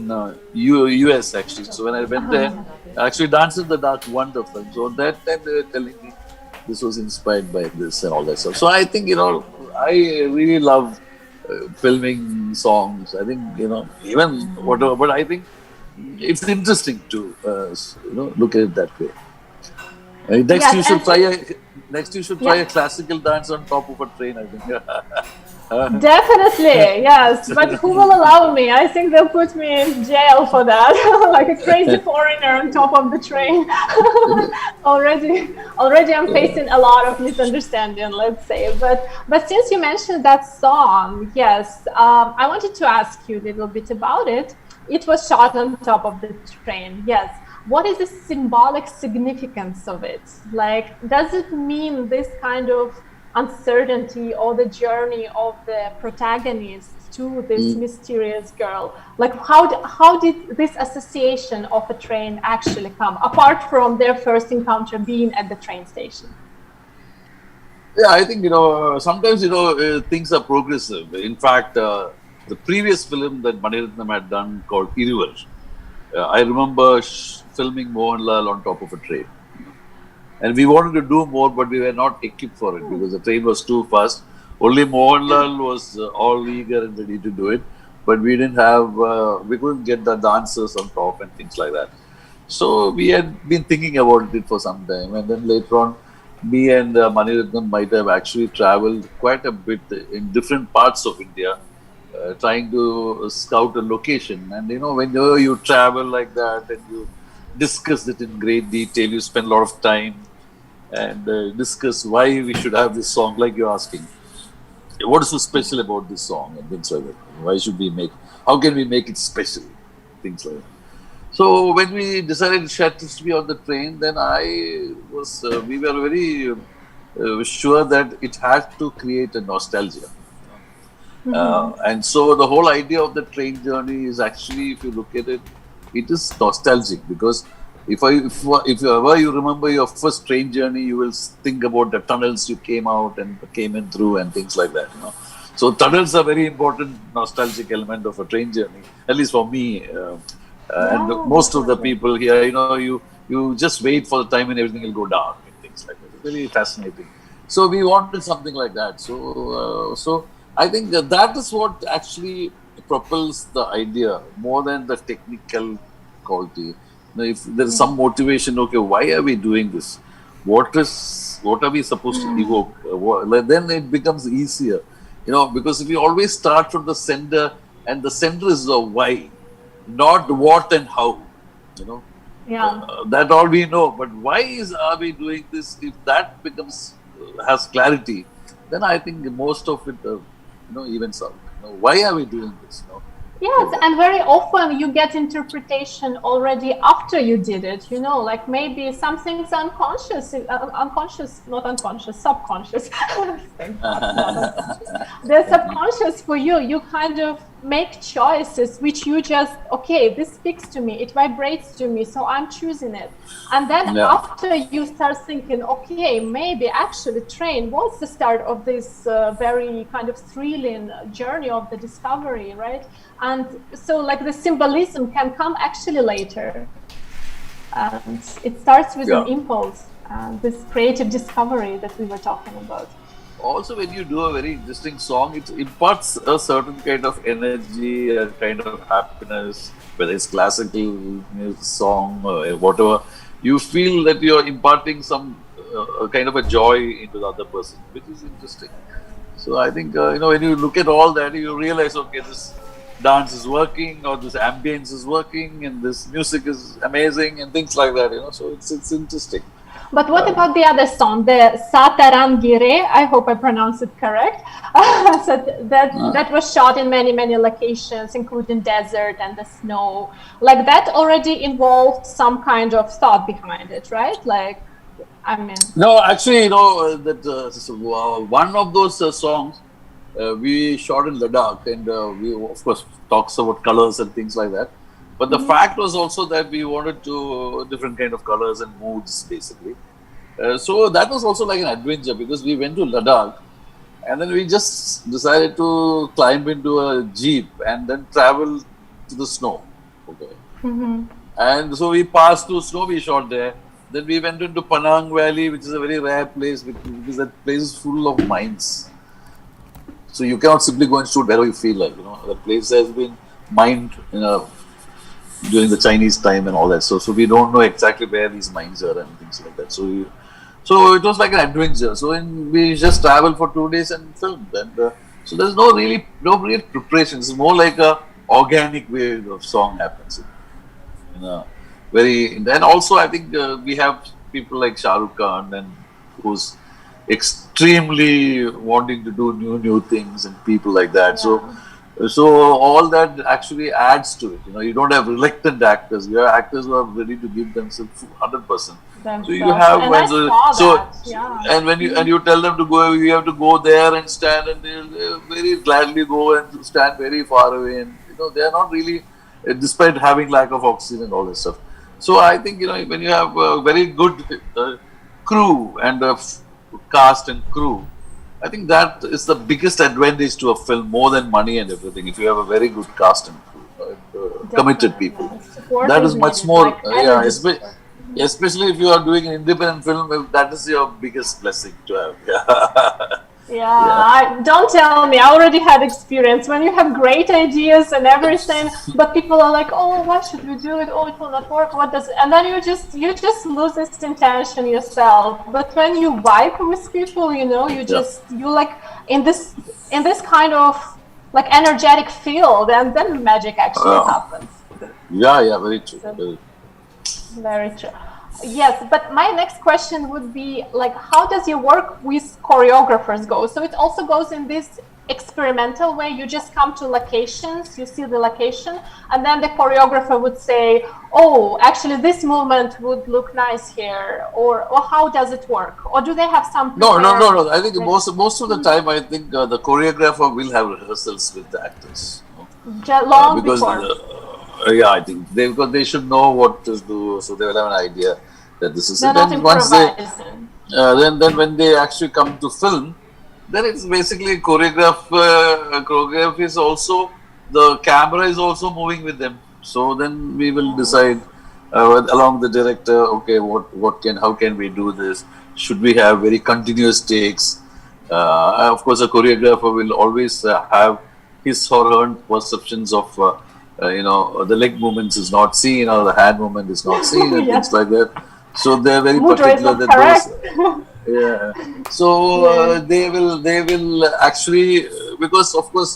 US actually. So when I went there, actually Dancer in the Dark won the film. So at that time they were telling me this was inspired by this and all that stuff. So I think I really love filming songs. I think even whatever, but I think it's interesting to look at it that way. Next, Yes, you should and try a next. You should try yeah. a classical dance on top of a train. I think. Definitely, yes. But who will allow me? I think they'll put me in jail for that, like a crazy foreigner on top of the train. Already, I'm facing a lot of misunderstanding, let's say. But since you mentioned that song, yes, I wanted to ask you a little bit about it. It was shot on top of the train, yes. What is the symbolic significance of it? Like, does it mean this kind of uncertainty or the journey of the protagonist to this Mm. mysterious girl? Like, how did this association of a train actually come, apart from their first encounter being at the train station? Yeah, I think sometimes things are progressive. In fact, the previous film that Maniratnam had done called Irivar, I remember filming Mohanlal on top of a train. And we wanted to do more, but we were not equipped for it because the train was too fast. Only Mohanlal was all eager and ready to do it, but we didn't have, we couldn't get the dancers on top and things like that. So we had been thinking about it for some time, and then later on, me and Maniratnam might have actually traveled quite a bit in different parts of India, trying to scout a location. And when you travel like that and you discuss it in great detail, you spend a lot of time and discuss why we should have this song, like you're asking. What is so special about this song and things like that? Why should we make? How can we make it special? Things like that. So when we decided Shattis to be on the train, then we were very sure that it had to create a nostalgia. And so the whole idea of the train journey is actually, if you look at it, it is nostalgic because if ever you remember your first train journey, you will think about the tunnels you came out and came in through and things like that. So tunnels are very important nostalgic element of a train journey, at least for me. And Yeah, most of the definitely. people here, you just wait for the time when everything will go dark and things like that. It's very fascinating. So we wanted something like that. So I think that is what actually propels the idea more than the technical quality. If there is some motivation, okay, why are we doing this? What are we supposed to evoke? Then it becomes easier, because if you always start from the center, and the center is the why, not what and how, you know. Yeah. That all we know, but are we doing this? If that becomes has clarity, then I think most of it, evens out. Why are we doing this? Like Yes, that. and very often you get interpretation already after you did it, like maybe something's unconscious, not unconscious, subconscious. Thank God, not unconscious. They're subconscious for you. You kind of make choices which you just, okay, this speaks to me, it vibrates to me, so I'm choosing it. And then Yeah. after you start thinking, okay, maybe actually train was the start of this very kind of thrilling journey of the discovery, right? And so like the symbolism can come actually later. And it starts with an Yeah. impulse, this creative discovery that we were talking about. Also, when you do a very interesting song, it imparts a certain kind of energy, a kind of happiness, whether it's classical music song or whatever. You feel that you're imparting some kind of a joy into the other person, which is interesting. So I think when you look at all that, you realize, okay, this dance is working, or this ambience is working, and this music is amazing, and things like that. So it's interesting. But what Um, about the other song, the Satarangire? I hope I pronounced it correct. So that was shot in many locations, including desert and the snow. Like that already involved some kind of thought behind it, right? Like, I mean, No, actually, that one of those songs we shot in Ladakh, and we of course talks about colors and things like that. But the fact was also that we wanted to different kind of colors and moods, basically. So that was also like an adventure because we went to Ladakh, and then we just decided to climb into a jeep and then travel to the snow. Okay. And so we passed through snow, we shot there. Then we went into Panang Valley, which is a very rare place because that place is full of mines. So you cannot simply go and shoot wherever you feel like. The place has been mined, during the Chinese time and all that. So we don't know exactly where these mines are and things like that. So it was like an adventure. So we just traveled for 2 days and filmed. And So there's no real preparation. It's more like a organic way of song happens. You know, very. And also I think we have people like Shah Rukh Khan and who's extremely wanting to do new things and people like that. Yeah, So all that actually adds to it. You know, you don't have reluctant actors. You have actors who are ready to give themselves 100%. So you themselves. have And I when saw so that. Yeah. and when you tell them to go, you have to go there and stand, and they'll very gladly go and stand very far away. And you know they are not really, despite having lack of oxygen and all this stuff. So I think when you have a very good crew and cast and crew, I think that is the biggest advantage to a film more than money and everything. If you have a very good cast and crew, committed people, Definitely. Support that is is much needed, more. like Yeah, energy support. especially if you are doing an independent film, that is your biggest blessing to have. Yeah, Yeah, yeah, don't tell me. I already had experience when you have great ideas and everything, but people are like, "Oh, why should we do it? Oh, it will not work. What does?" And then you just lose this intention yourself. But when you vibe with people, yeah. you like in this kind of like energetic field, and then magic actually Uh, happens. yeah, very true. So very true. Yes, but my next question would be like, how does your work with choreographers go? So it also goes in this experimental way. You just come to locations, you see the location, and then the choreographer would say, "Oh, actually, this movement would look nice here," or how does it work? Or do they have some No, prepared no. I think like most of the time, I think the choreographer will have rehearsals with the actors. long Because before? yeah, I think because they should know what to do, so they will have an idea that this is They're it. not And once improvising. then when they actually come to film, then it's basically choreography is also the camera is also moving with them. So then we will decide along the director, okay, what can how can we do this? Should we have very continuous takes? Of course, a choreographer will always have his or her perceptions of the leg movements is not seen or the hand movement is not seen and things Yes, like that. So they're very mudra is particular not that those. correct. Yeah. So Yeah. they will actually because of course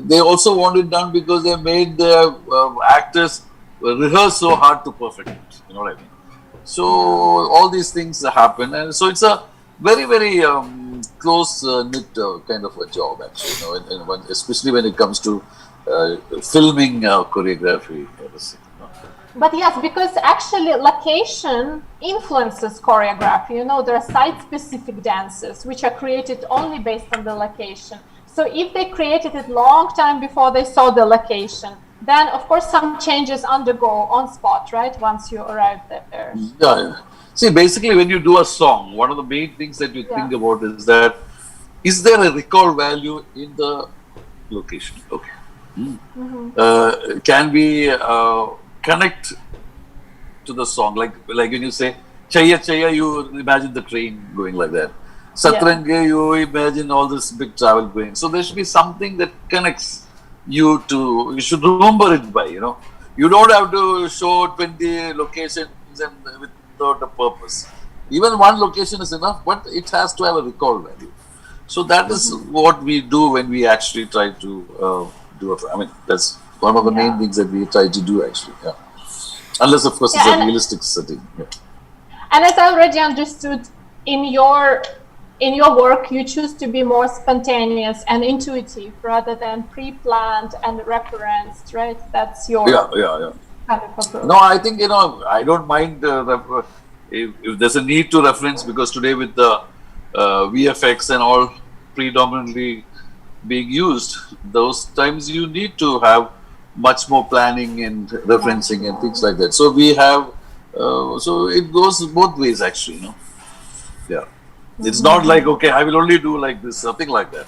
they also want it done because they made their actors rehearse so hard to perfect it. You know what I mean? So Yeah. all these things happen, and so it's a very close knit kind of a job actually. Especially when it comes to filming choreography. But yes, because actually location influences choreography. There are site-specific dances which are created only based on the location. So if they created it long time before they saw the location, then of course some changes undergo on spot, right? Once you arrive there. Yeah. See, basically, when you do a song, one of the main things that you Yeah. think about is that is there a recall value in the location? Okay. Can we connect to the song? Like when you say Chaiyya Chaiyya, you imagine the train going like that. Yeah. Satrange, you imagine all this big travel going. So there should be something that connects you to. You should remember it by. You don't have to show 20 locations and without a purpose. Even one location is enough, but it has to have a recall value. So that is what we do when we actually try to do it. I mean, that's one of the main Yeah. things that we try to do actually. Yeah. Unless, of course, it's a Yeah, and realistic setting. Yeah. and as I already understood, in your in your work, you choose to be more spontaneous and intuitive rather than pre-planned and referenced, right? That's Yeah, your yeah, yeah. kind of No, approach. I think, I don't mind if there's a need to reference because today with the VFX and all predominantly being used, those times you need to have much more planning and Much referencing and things more. like that. So we have, so it goes both ways actually. Yeah. It's not like okay, I will only do like this, something like that.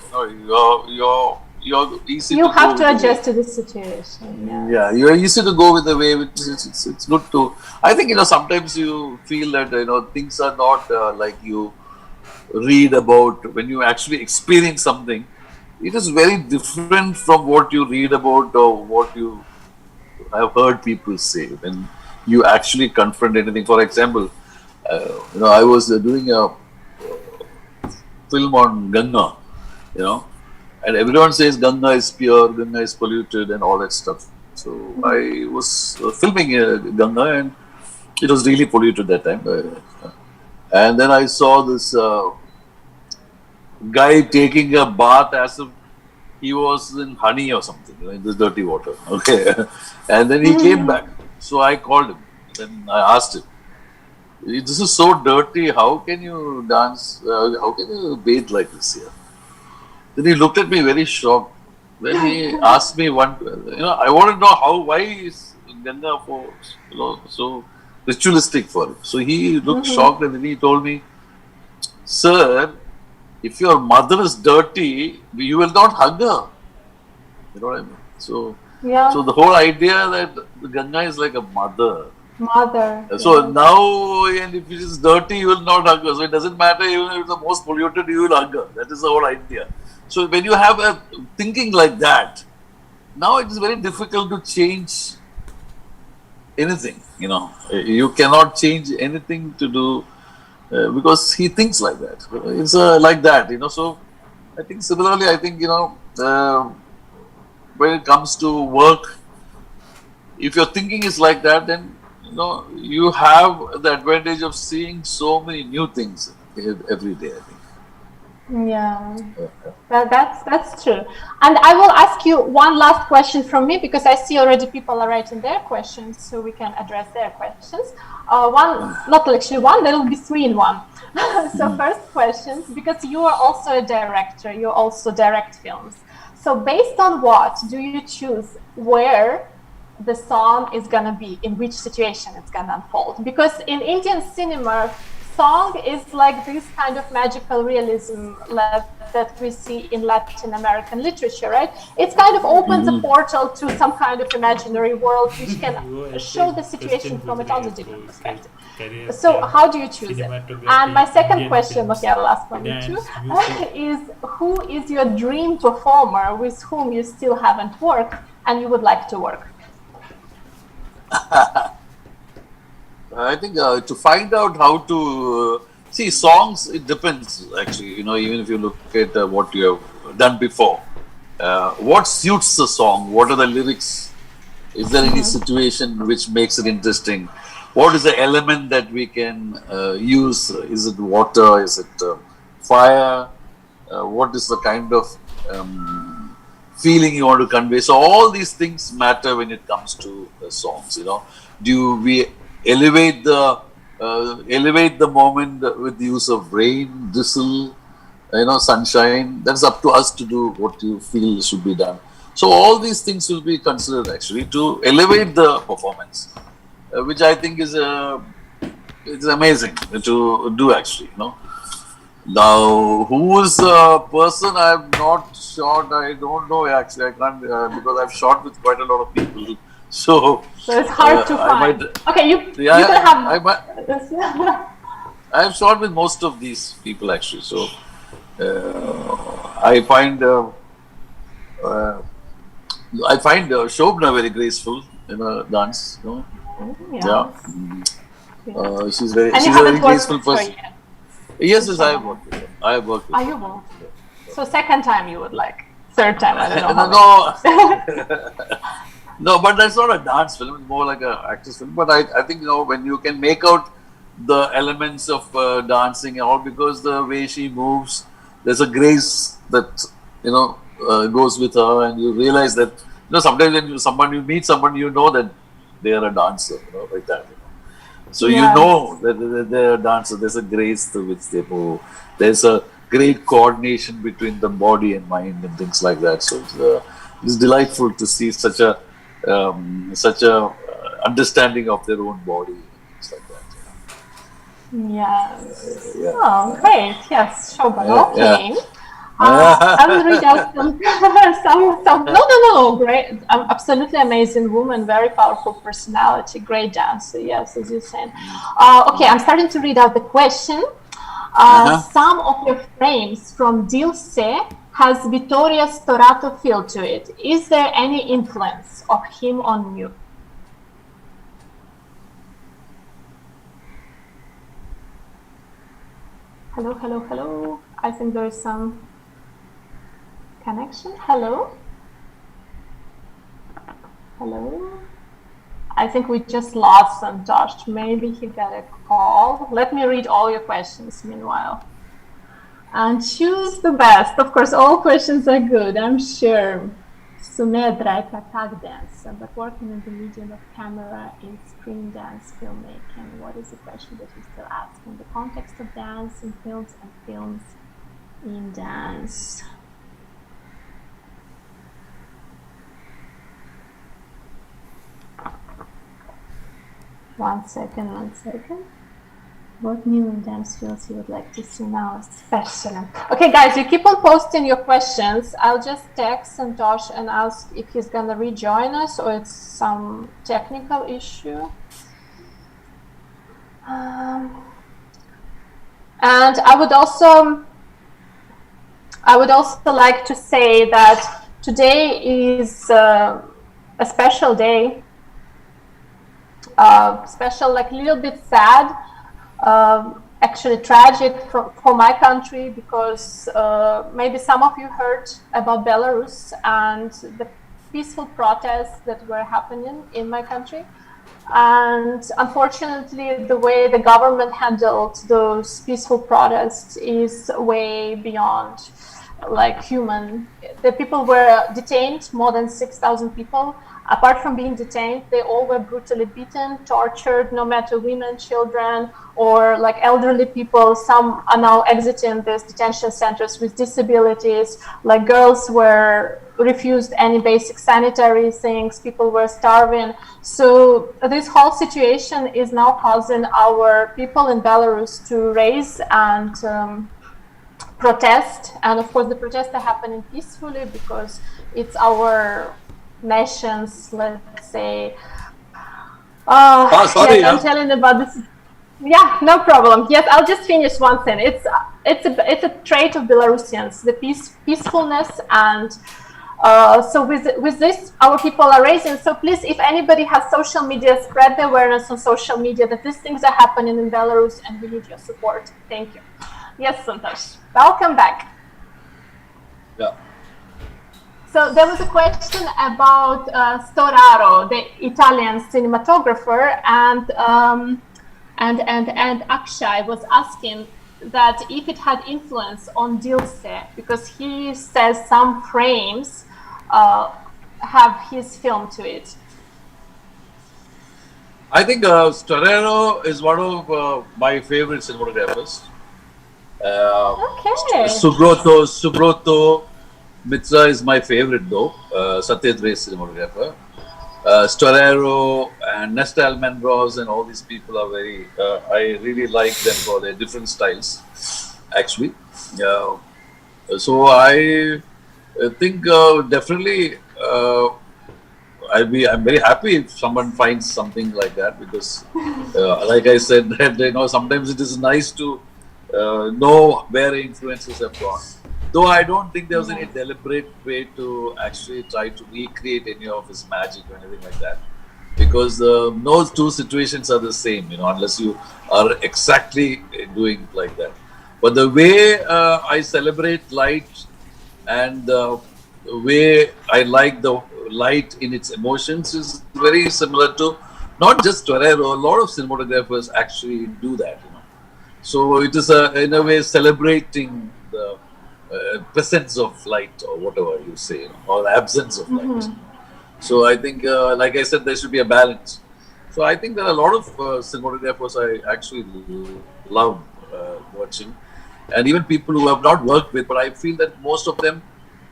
You're easy You to go have with to the way. adjust to the situation. Yeah, Yes. you're easy to go with the way, which is it's good to. I think sometimes you feel that things are not like you read about when you actually experience something. It is very different from what you read about or what you have heard people say when you actually confront anything. For example, I was doing a film on Ganga, you know, and everyone says Ganga is pure, Ganga is polluted, and all that stuff. So I was filming Ganga, and it was really polluted that time. And then I saw this guy taking a bath as if he was in honey or something, in this dirty water. Okay, and then he came back. So I called him. Then I asked him, "This is so dirty. How can you dance? How can you bathe like this here?" Then he looked at me very shocked. Then he asked me one, I want to know why is Ganga so ritualistic for him. So he looked shocked and then he told me, "Sir, if your mother is dirty, you will not hug her." You know what I mean? So Yeah. the whole idea that the Ganga is like a mother. Mother. So Yes. now, and if it is dirty, you will not hug her. So it doesn't matter even if it's the most polluted, you will hug her. That is the whole idea. So when you have a thinking like that, now it is very difficult to change anything. You cannot change anything to do because he thinks like that. It's like that. So I think similarly, I think when it comes to work, if your thinking is like that, then you have the advantage of seeing so many new things every day. I think. Yeah. That's true. And I will ask you one last question from me because I see already people are writing their questions, so we can address their questions. One, not actually one, there will be three in one. So first questions, because you are also a director, you also direct films. So based on what do you choose where the song is gonna be, in which situation it's gonna unfold? Because in Indian cinema, song is like this kind of magical realism that we see in Latin American literature, right? It kind of opens a portal to some kind of imaginary world which can show the situation Question from a पूछ रहे totally हैं different इसको उसके perspective. career So path, how do you choose it? And cinematography, my second Indian question, films, okay, I'll ask from you too, dance, music. is who is your dream performer with whom you still haven't worked and you would like to work? I think to find out how to see songs, it depends actually. Even if you look at what you have done before, what suits the song? What are the lyrics? Is there any situation which makes it interesting? What is the element that we can use? Is it water? Is it fire? What is the kind of feeling you want to convey? So all these things matter when it comes to songs. Do we elevate the moment with the use of rain, drizzle, sunshine? That's up to us to do what you feel should be done. So all these things will be considered actually to elevate the performance, which I think is it's amazing to do actually. Now, who is a person I'm not shot? I don't know actually. I can't because I've shot with quite a lot of people. So So it's hard to I might. find. Okay, you can Yeah, I have. might. I've shot with most of these people actually. So I find uh, Shobna very graceful in her dance. Yeah, Yes. Yeah. And you she's a haven't very worked graceful with her person. yet, Yes, with yes, I have Shobana. worked with her. I have worked with Are her. you won't? So second time you would like. Third time, I don't know how No, many no, times. no, but that's not a dance film. It's more like a actress film. But I think when you can make out the elements of dancing and all, because the way she moves, there's a grace that goes with her, and you realize that sometimes when you meet someone, you know that they are a dancer, like that. So you know Yes. that they're a dancer. There's a grace to which they move. There's a great coordination between the body and mind and things like that. So it's delightful to see such a understanding of their own body and things like that. Yes. Yeah, Oh, great. Yes, yeah, Shobana. yeah. Okay. I will read Yeah. out some, some. No, no, no, no. Great, absolutely amazing woman. Very powerful personality. Great dancer. Yes, as you said. Okay, I'm starting to read out the question. Uh-huh. Some of your frames from Dilse has Vittorio Storato feel to it. Is there any influence of him on you? Hello, hello, hello. I think there is some connection. Hello? Hello? I think we just lost Santosh. Maybe he got a call. Let me read all your questions meanwhile. And choose the best. Of course, all questions are good, I'm sure. Sumedra, I tag dance, but working in the medium of camera in screen dance filmmaking. What is the question that you still ask in the context of dance in films and films in dance? One second. What new in dance fields you would like to see now, especially? Okay, guys, you keep on posting your questions. I'll just text Santosh and ask if he's gonna rejoin us or it's some technical issue. And I would also like to say that today is a special day. Special, like a little bit sad. Actually tragic for my country because maybe some of you heard about Belarus and the peaceful protests that were happening in my country. And unfortunately, the way the government handled those peaceful protests is way beyond like human. The people were detained, more than 6,000 people. Apart from being detained, they all were brutally beaten, tortured, no matter women, children, or like elderly people. Some are now exiting these detention centers with disabilities. Like girls were refused any basic sanitary things, people were starving. So this whole situation is now causing our people in Belarus to raise and protest. And of course, the protests are happening peacefully because it's our nation's, let's say, sorry, yes, I'm telling about this. Yeah, no problem. Yes, I'll just finish one thing. It's a trait of Belarusians, the peacefulness, and so with this, our people are raising. So please, if anybody has social media, spread the awareness on social media that these things are happening in Belarus, and we need your support. Thank you. Yes, Santosh, welcome back. Yeah. So there was a question about Storaro, the Italian cinematographer, and Akshay was asking that if it had influence on Dilse, because he says some frames have his film to it. I think Storaro is one of my favorite cinematographers. Okay. Subroto Mitra is my favorite though. Satyajit's cinematographer. Storaro and Nesta Almendros and all these people are very. I really like them for their different styles. Actually, so I think definitely. I'm very happy if someone finds something like that because, like I said, that sometimes it is nice to know where influences have gone. Though I don't think there was any deliberate way to actually try to recreate any of his magic or anything like that, because no two situations are the same, unless you are exactly doing like that. But the way I celebrate light and the way I like the light in its emotions is very similar to not just Torero. A lot of cinematographers actually do that. So it is in a way celebrating the presence of light or whatever you say, or absence of light. So I think, like I said, there should be a balance. So I think there are a lot of cinematographers I actually love watching, and even people who have not worked with, but I feel that most of them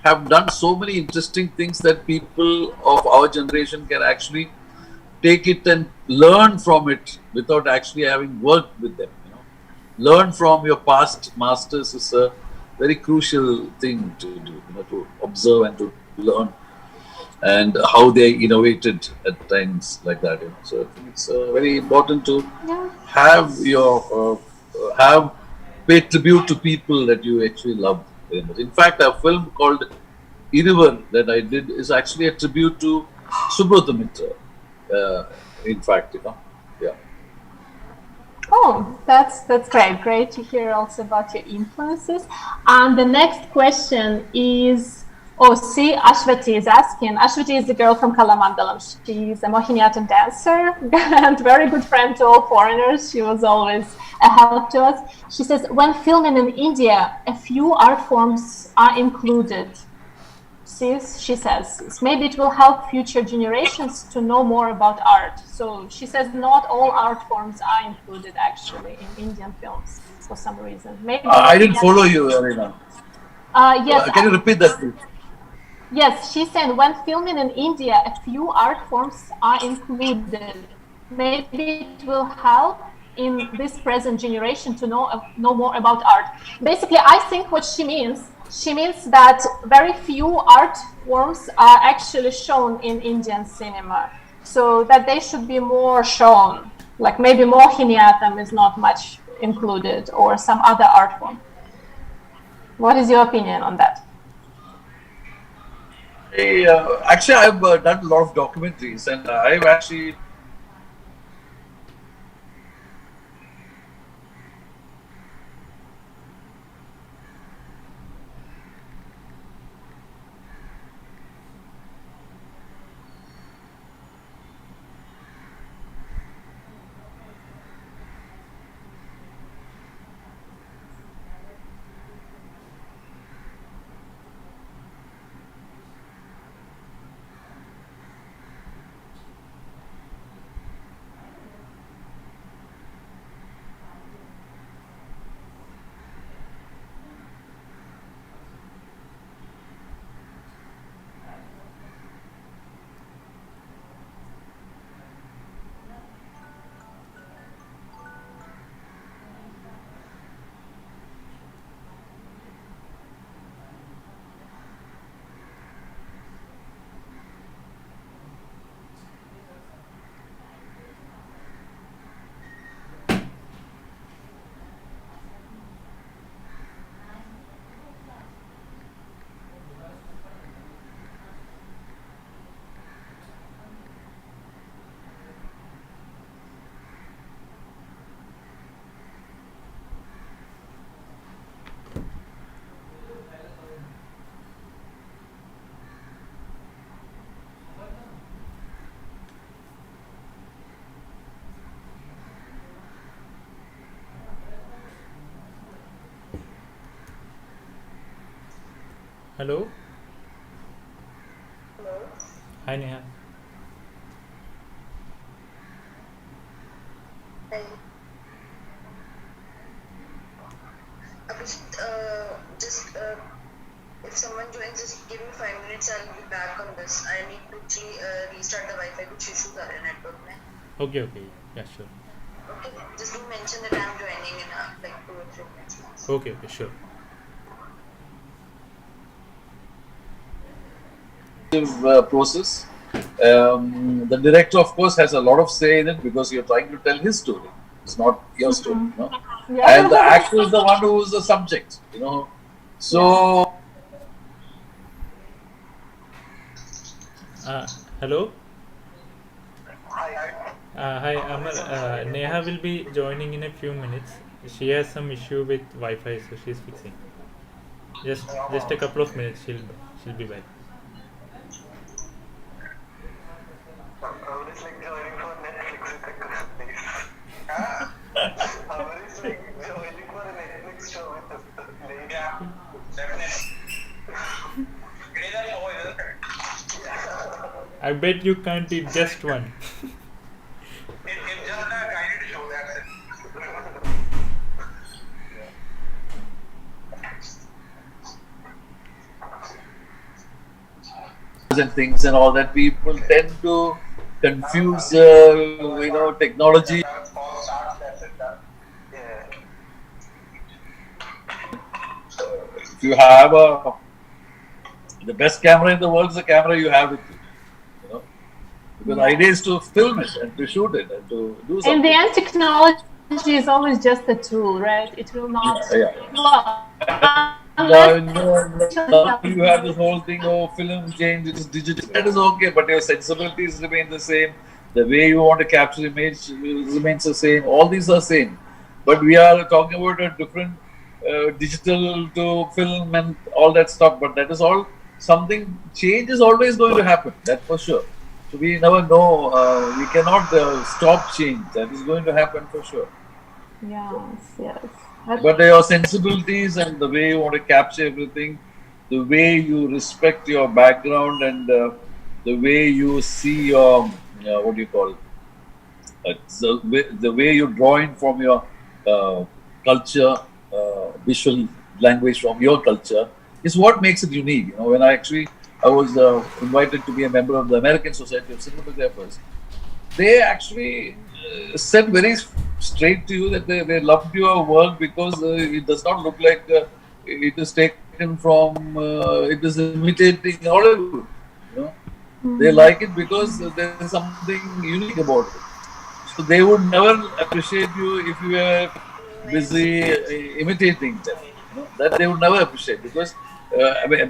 have done so many interesting things that people of our generation can actually take it and learn from it without actually having worked with them. Learn from your past masters is a very crucial thing to do, to observe and to learn, and how they innovated at times like that. So I think it's very important to have have pay tribute to people that you actually love very much. In fact, a film called Irivar that I did is actually a tribute to Subrata Mitra. In fact, yeah. Oh, that's great. Great to hear also about your influences. And the next question is Oh, see, Ashwati is asking. Ashwati is the girl from Kalamandalam. She's a Mohiniyattam dancer and very good friend to all foreigners. She was always a help to us. She says, when filming in India, a few art forms are included. See, she says, maybe it will help future generations to know more about art. So she says not all art forms are included actually in Indian films for some reason. Maybe I didn't follow you, Arina. yes, Can you repeat that, please? yes, she said when filming in India, a few art forms are included. Maybe it will help in this present generation to know more about art. Basically, I think what she means that very few art forms are actually shown in Indian cinema, so that they should be more shown. Like maybe Mohiniyattam is not much included, or some other art form. What is your opinion on that? Actually, I've done a lot of documentaries, and I've actually Hello. Hi Neha. Just if someone joins, just give me 5 minutes. I'll be back on this. I need to restart the Wi-Fi. कुछ issues आ रहे हैं network में. Okay, okay. Yeah, sure. Okay, just do mention that I'm joining in like 2 or 3 minutes. Okay, okay, sure. process. The director, of course, has a lot of say in it because you're trying to tell his story. It's not your story, you know. Yeah. And the actor is the one who is the subject, you know. So, Hello. Hi, Amar. Neha will be joining in a few minutes. She has some issue with Wi-Fi, so she's fixing. Just a couple of minutes. She'll be back. Is like joining for Netflix with a please. Is like joining for a Netflix show with a please. Yeah, definitely. I bet you can't eat just one. It's just a guided show, that's it. and things and all that, people tend to confuse, technology. All starts, that's it. Yeah. If you have the best camera in the world is the camera you have with you, you know. Because the idea is to film it and to shoot it and to do something. In the end, technology is always just a tool, right? It will not. Yeah. Well, Now you have this whole thing, film change, it is digital. That is okay, but your sensibilities remain the same. The way you want to capture image remains the same. All these are same. But we are talking about a different digital to film and all that stuff. But that is all something change is always going to happen. That for sure. So we never know. We cannot stop change. That is going to happen for sure. Yes, yes. But your sensibilities and the way you want to capture everything, the way you respect your background and the way you see your what do you call the way you draw in from your culture, visual language from your culture is what makes it unique. You know, when I was invited to be a member of the American Society of Cinematographers, they actually said very straight to you that they loved your work because it does not look like it is taken from it is imitating Hollywood. You know, they like it because there's something unique about it. So they would never appreciate you if you were busy imitating them. You know, that they would never appreciate because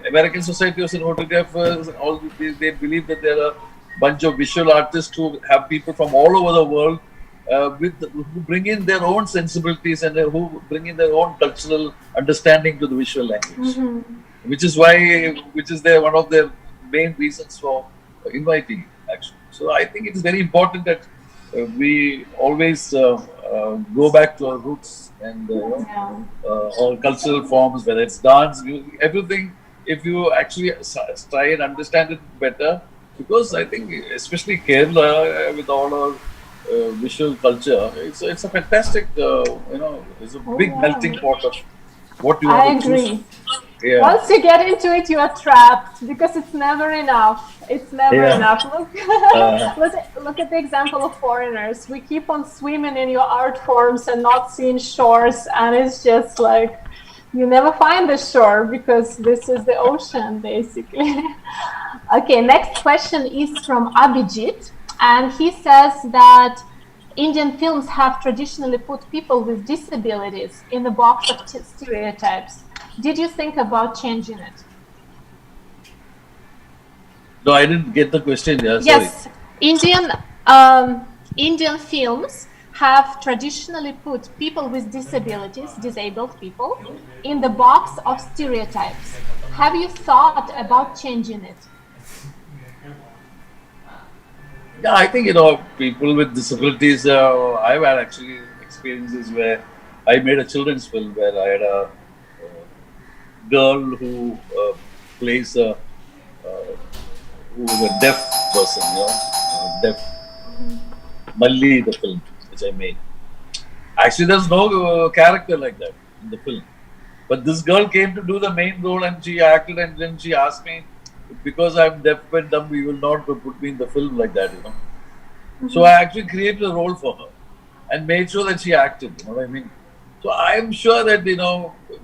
American Society of Cinematographers, they believe that there are a bunch of visual artists who have people from all over the world who bring in their own sensibilities and who bring in their own cultural understanding to the visual language, which is their one of their main reasons for inviting you, actually. So I think it is very important that we always go back to our roots and Yeah. our cultural forms, whether it's dance, music, everything. If you actually try and understand it better, because I think especially Kerala with all our visual culture, it's a fantastic it's a Oh, big melting yeah. pot of what you I want to choose from. agree. Yeah, Once you get into it, you are trapped because it's never enough. It's never yeah. enough. Look, Uh, look at the example of foreigners. We keep on swimming in your art forms and not seeing shores, and it's just like you never find the shore because this is the ocean, basically. Okay, next question is from Abhijit, and he says that Indian films have traditionally put people with disabilities in the box of stereotypes. Did you think about changing it? no, I didn't get the question. Yeah, sorry. Yes, Indian films have traditionally put people with disabilities, disabled people, in the box of stereotypes. Have you thought about changing it? Yeah, I think people with disabilities. I've had actually experiences where I made a children's film where I had a girl who plays a who was a deaf person, deaf Malli, the film which I made. Actually, there's no character like that in the film. But this girl came to do the main role and she acted and then she asked me, because I'm deaf and dumb, you will not put me in the film like that, you know. So I actually created a role for her and made sure that she acted. You know what I mean? So I'm sure that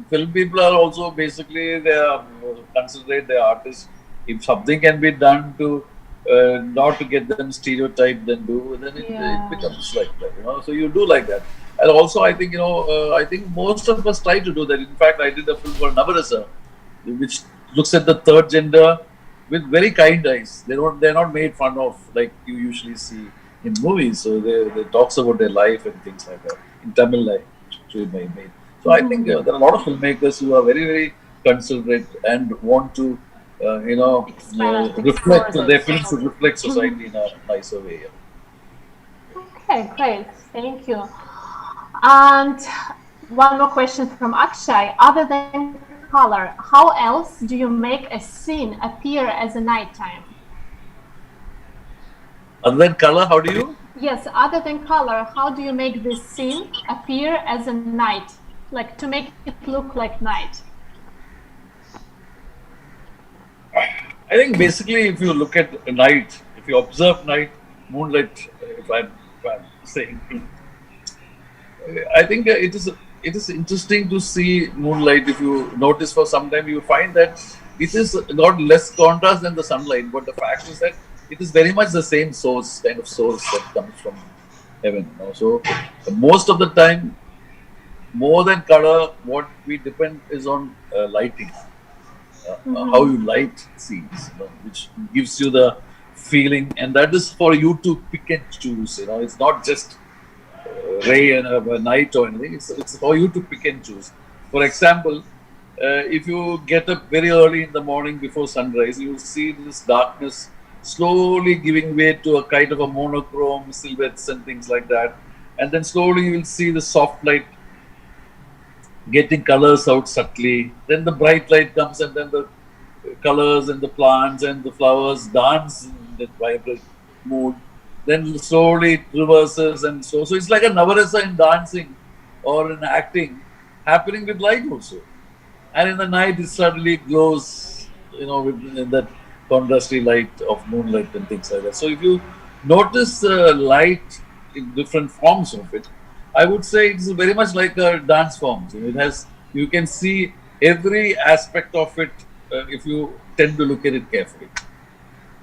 film people are also basically they are considered the artists. If something can be done to not to get them stereotyped, then do then it Yeah. becomes like that. You know, so you do like that. And also, I think I think most of us try to do that. In fact, I did a film called Navarasa, which looks at the third gender with very kind eyes. They're not made fun of like you usually see in movies. So they talks about their life and things like that in Tamil life. Made. So I think there are a lot of filmmakers who are very very considerate and want to Explore reflect. Their this. films should reflect society in a nicer way. Yeah. Okay, great. Thank you. And one more question from Akshay. Other than color, how else do you make a scene appear as a nighttime? Other than color, how do you? Yes, other than color, how do you make this scene appear as a night? Like to make it look like night? I think basically, if you look at night, if you observe night, moonlight, if I'm saying, I think it is interesting to see moonlight. If you notice for some time, you find that it is got less contrast than the sunlight. But the fact is that it is very much the same source, kind of source that comes from heaven. So most of the time, more than color, what we depend is on lighting, how you light scenes, which gives you the feeling, and that is for you to pick and choose. It's not just ray and a night or anything. It's for you to pick and choose. For example, if you get up very early in the morning before sunrise, you will see this darkness slowly giving way to a kind of a monochrome silhouettes and things like that. And then slowly you will see the soft light getting colors out subtly. Then the bright light comes, and then the colors and the plants and the flowers dance in that vibrant mood. Then slowly it reverses, and so it's like a navarasa in dancing or in acting happening with light also. And in the night it suddenly glows, with that contrasty light of moonlight and things like that. So if you notice light in different forms of it, I would say it's very much like a dance form. So it has, you can see every aspect of it if you tend to look at it carefully.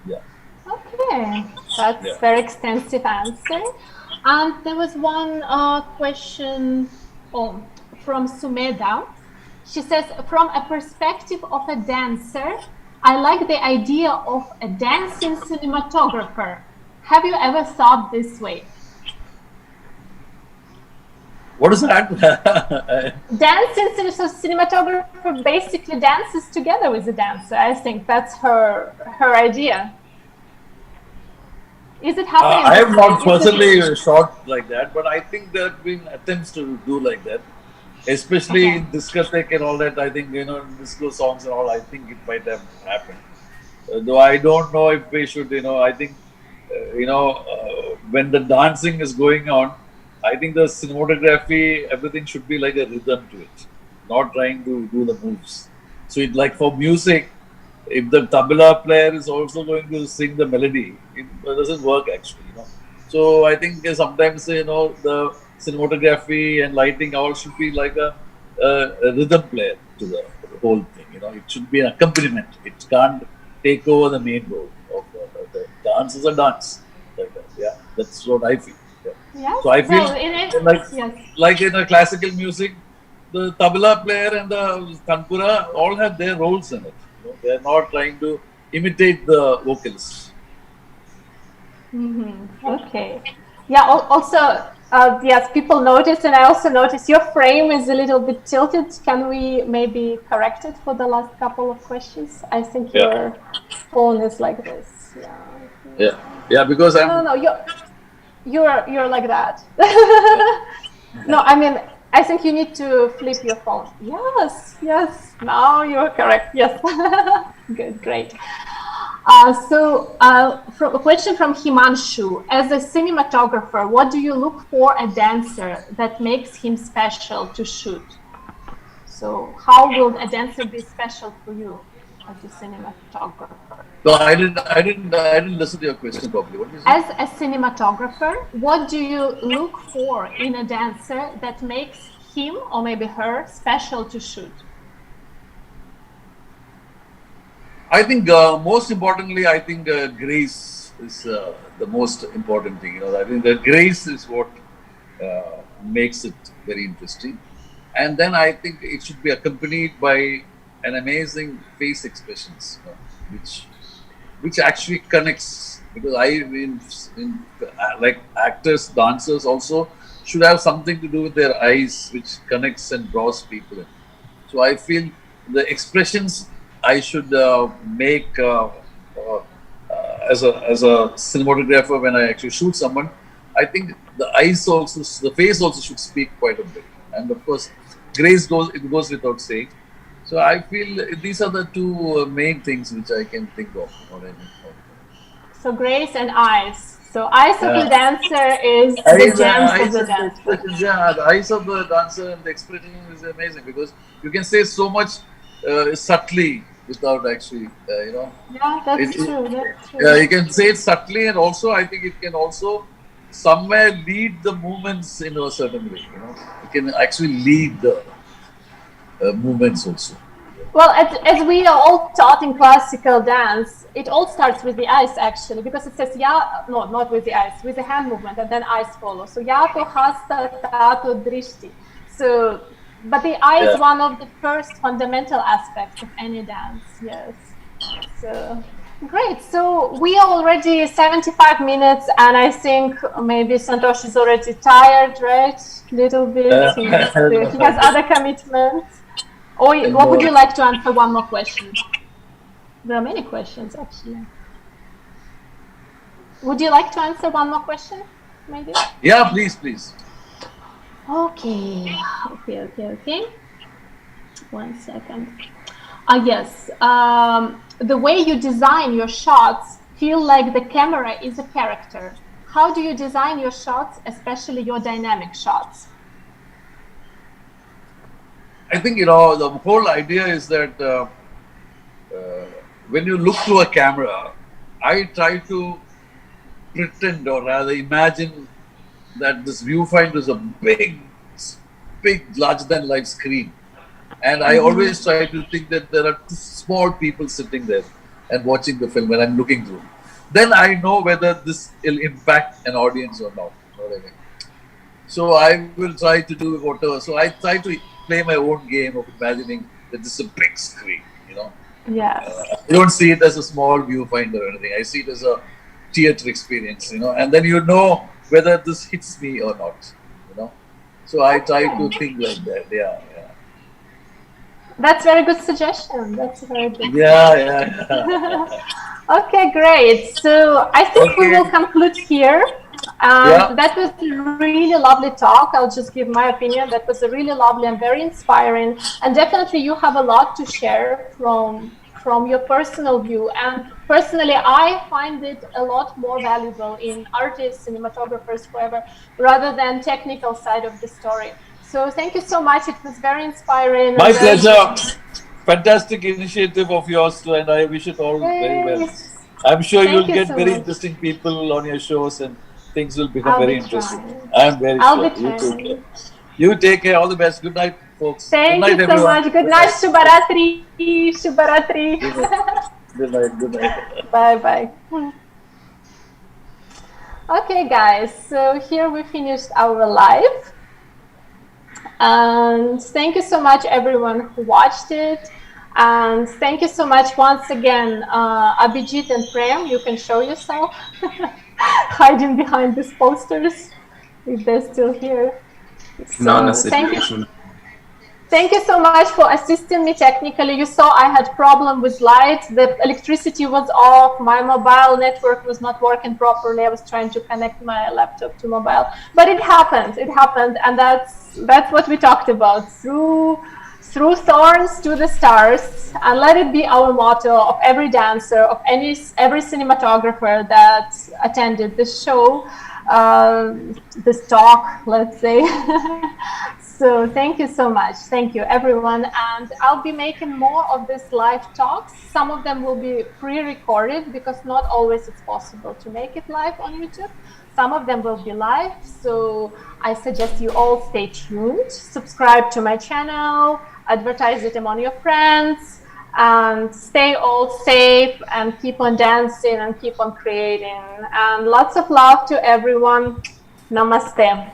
Yeah. Okay, that's Yeah. very extensive answer. And there was one question from Sumeda. She says, from a perspective of a dancer, I like the idea of a dancing cinematographer. Have you ever thought this way? What is that? Dancing, so cinematographer basically dances together with the dancer. I think that's her idea. Is it happening I this have way? not personally shot like that, but I think there have been attempts to do like that, especially Okay. in discotheque and all that. I think, in disco songs and all, I think it might have happened. Though I don't know if we should, I think, when the dancing is going on, I think the cinematography, everything should be like a rhythm to it, not trying to do the moves. So it, like for music, if the tabla player is also going to sing the melody, it doesn't work actually. So I think sometimes, the cinematography and lighting all should be like a rhythm player to the whole thing. It should be an accompaniment. It can't take over the main role of the dance is a dance. Like that. Yeah, that's what I feel. Yeah. Yes. So I feel Well, in it, like yes. like in a classical music, the tabla player and the tanpura all have their roles in it. They're not trying to imitate the vocals. Okay. Yeah. Also, yes, people notice, and I also notice your frame is a little bit tilted. Can we maybe correct it for the last couple of questions? I think Yeah, your phone is like this. Yeah. yeah, yeah. Because No, I'm. no, you're like that. Yeah, No, I mean, I think you need to flip your phone. Yes, yes. Now you're correct. Yes. Good, great. From a question from Himanshu: as a cinematographer, what do you look for a dancer that makes him special to shoot? So, how will a dancer be special for you as a cinematographer? no, I didn't listen to your question properly. What did you say? As a cinematographer, what do you look for in a dancer that makes him or maybe her special to shoot? I think most importantly, I think grace is the most important thing. I think the grace is what makes it very interesting. And then I think it should be accompanied by an amazing face expressions, which actually connects. Because like actors, dancers also should have something to do with their eyes, which connects and draws people in. So I feel the expressions I should make as a cinematographer when I actually shoot someone. I think the eyes also, the face also should speak quite a bit, and of course, grace goes without saying. So I feel these are the two main things which I can think of. What I mean. So, grace and eyes. So, eyes of the Yeah. dancer is the gems of Eyes the and the dancer. expressions, yeah, the eyes of the dancer and the expression is amazing because you can say so much subtly without actually, Yeah, it, that's it, true. That's yeah, true. you can say it subtly, and also I think it can also somewhere lead the movements in a certain way. It can actually lead the movements also. Well, as we are all taught in classical dance, it all starts with the eyes actually, because it says ya, no, not with the eyes, with the hand movement, and then eyes follow. So yato hasta tato drishti. So, but the eye is Yeah. one of the first fundamental aspects of any dance. Yes. So great. So we are already 75 minutes, and I think maybe Santosh is already tired, right? Little bit. He needs to. He has other commitments. Or and would more. you like to answer one more question? There are many questions, actually. Would you like to answer one more question, maybe? Yeah, please, please. Okay, okay. 1 second. Yes. The way you design your shots feel like the camera is a character. How do you design your shots, especially your dynamic shots? I think the whole idea is that when you look to a camera, I try to pretend or rather imagine that this viewfinder is a big, larger than life screen. And I always try to think that there are two small people sitting there and watching the film when I'm looking through. Then I know whether this will impact an audience or not. You know what I mean? So I will try to do whatever. So I try to play my own game of imagining that this is a big screen. You know, Yes. I don't see it as a small viewfinder or anything. I see it as a theater experience. And then you know whether this hits me or not. You know, so I try to Okay. think like that. Yeah, yeah. That's very good suggestion. That's a very good Yeah, yeah, yeah. suggestion. Okay, great. So I think we will Okay. conclude here. And Yeah. that was a really lovely talk. I'll just give my opinion. That was a really lovely and very inspiring. And definitely you have a lot to share from your personal view. And personally, I find it a lot more valuable in artists, cinematographers, whoever, rather than technical side of the story. So thank you so much. It was very inspiring My and very good. pleasure. Fantastic initiative of yours too, and I wish it all very well. Thanks. I'm sure Thank you'll you get so very much. interesting people on your shows and things will become I'll very be interesting. trying. I'm very I'll be sure. You take care. trying. You take care. All the best. Good night, folks. Good Thank night, you so everyone. much. Good Good night, night. Shubharatri. Shubharatri. Good night. Good night. Good night. Bye bye. Okay, guys. So here we finished our live. And thank you so much, everyone who watched it. And thank you so much once again, Abhijit and Prem. You can show yourself hiding behind these posters if they're still here. Non So situation. thank you so much for assisting me technically. You saw I had problem with light. The electricity was off. My mobile network was not working properly. I was trying to connect my laptop to mobile, but it happened. It happened, and that's what we talked about through thorns to the stars. And let it be our motto of every dancer, of every cinematographer that attended this show, this talk, let's say. So thank you so much. Thank you, everyone. And I'll be making more of these live talks. Some of them will be pre-recorded because not always it's possible to make it live on YouTube. Some of them will be live. So I suggest you all stay tuned, subscribe to my channel, advertise it among your friends, and stay all safe and keep on dancing and keep on creating. And lots of love to everyone. Namaste.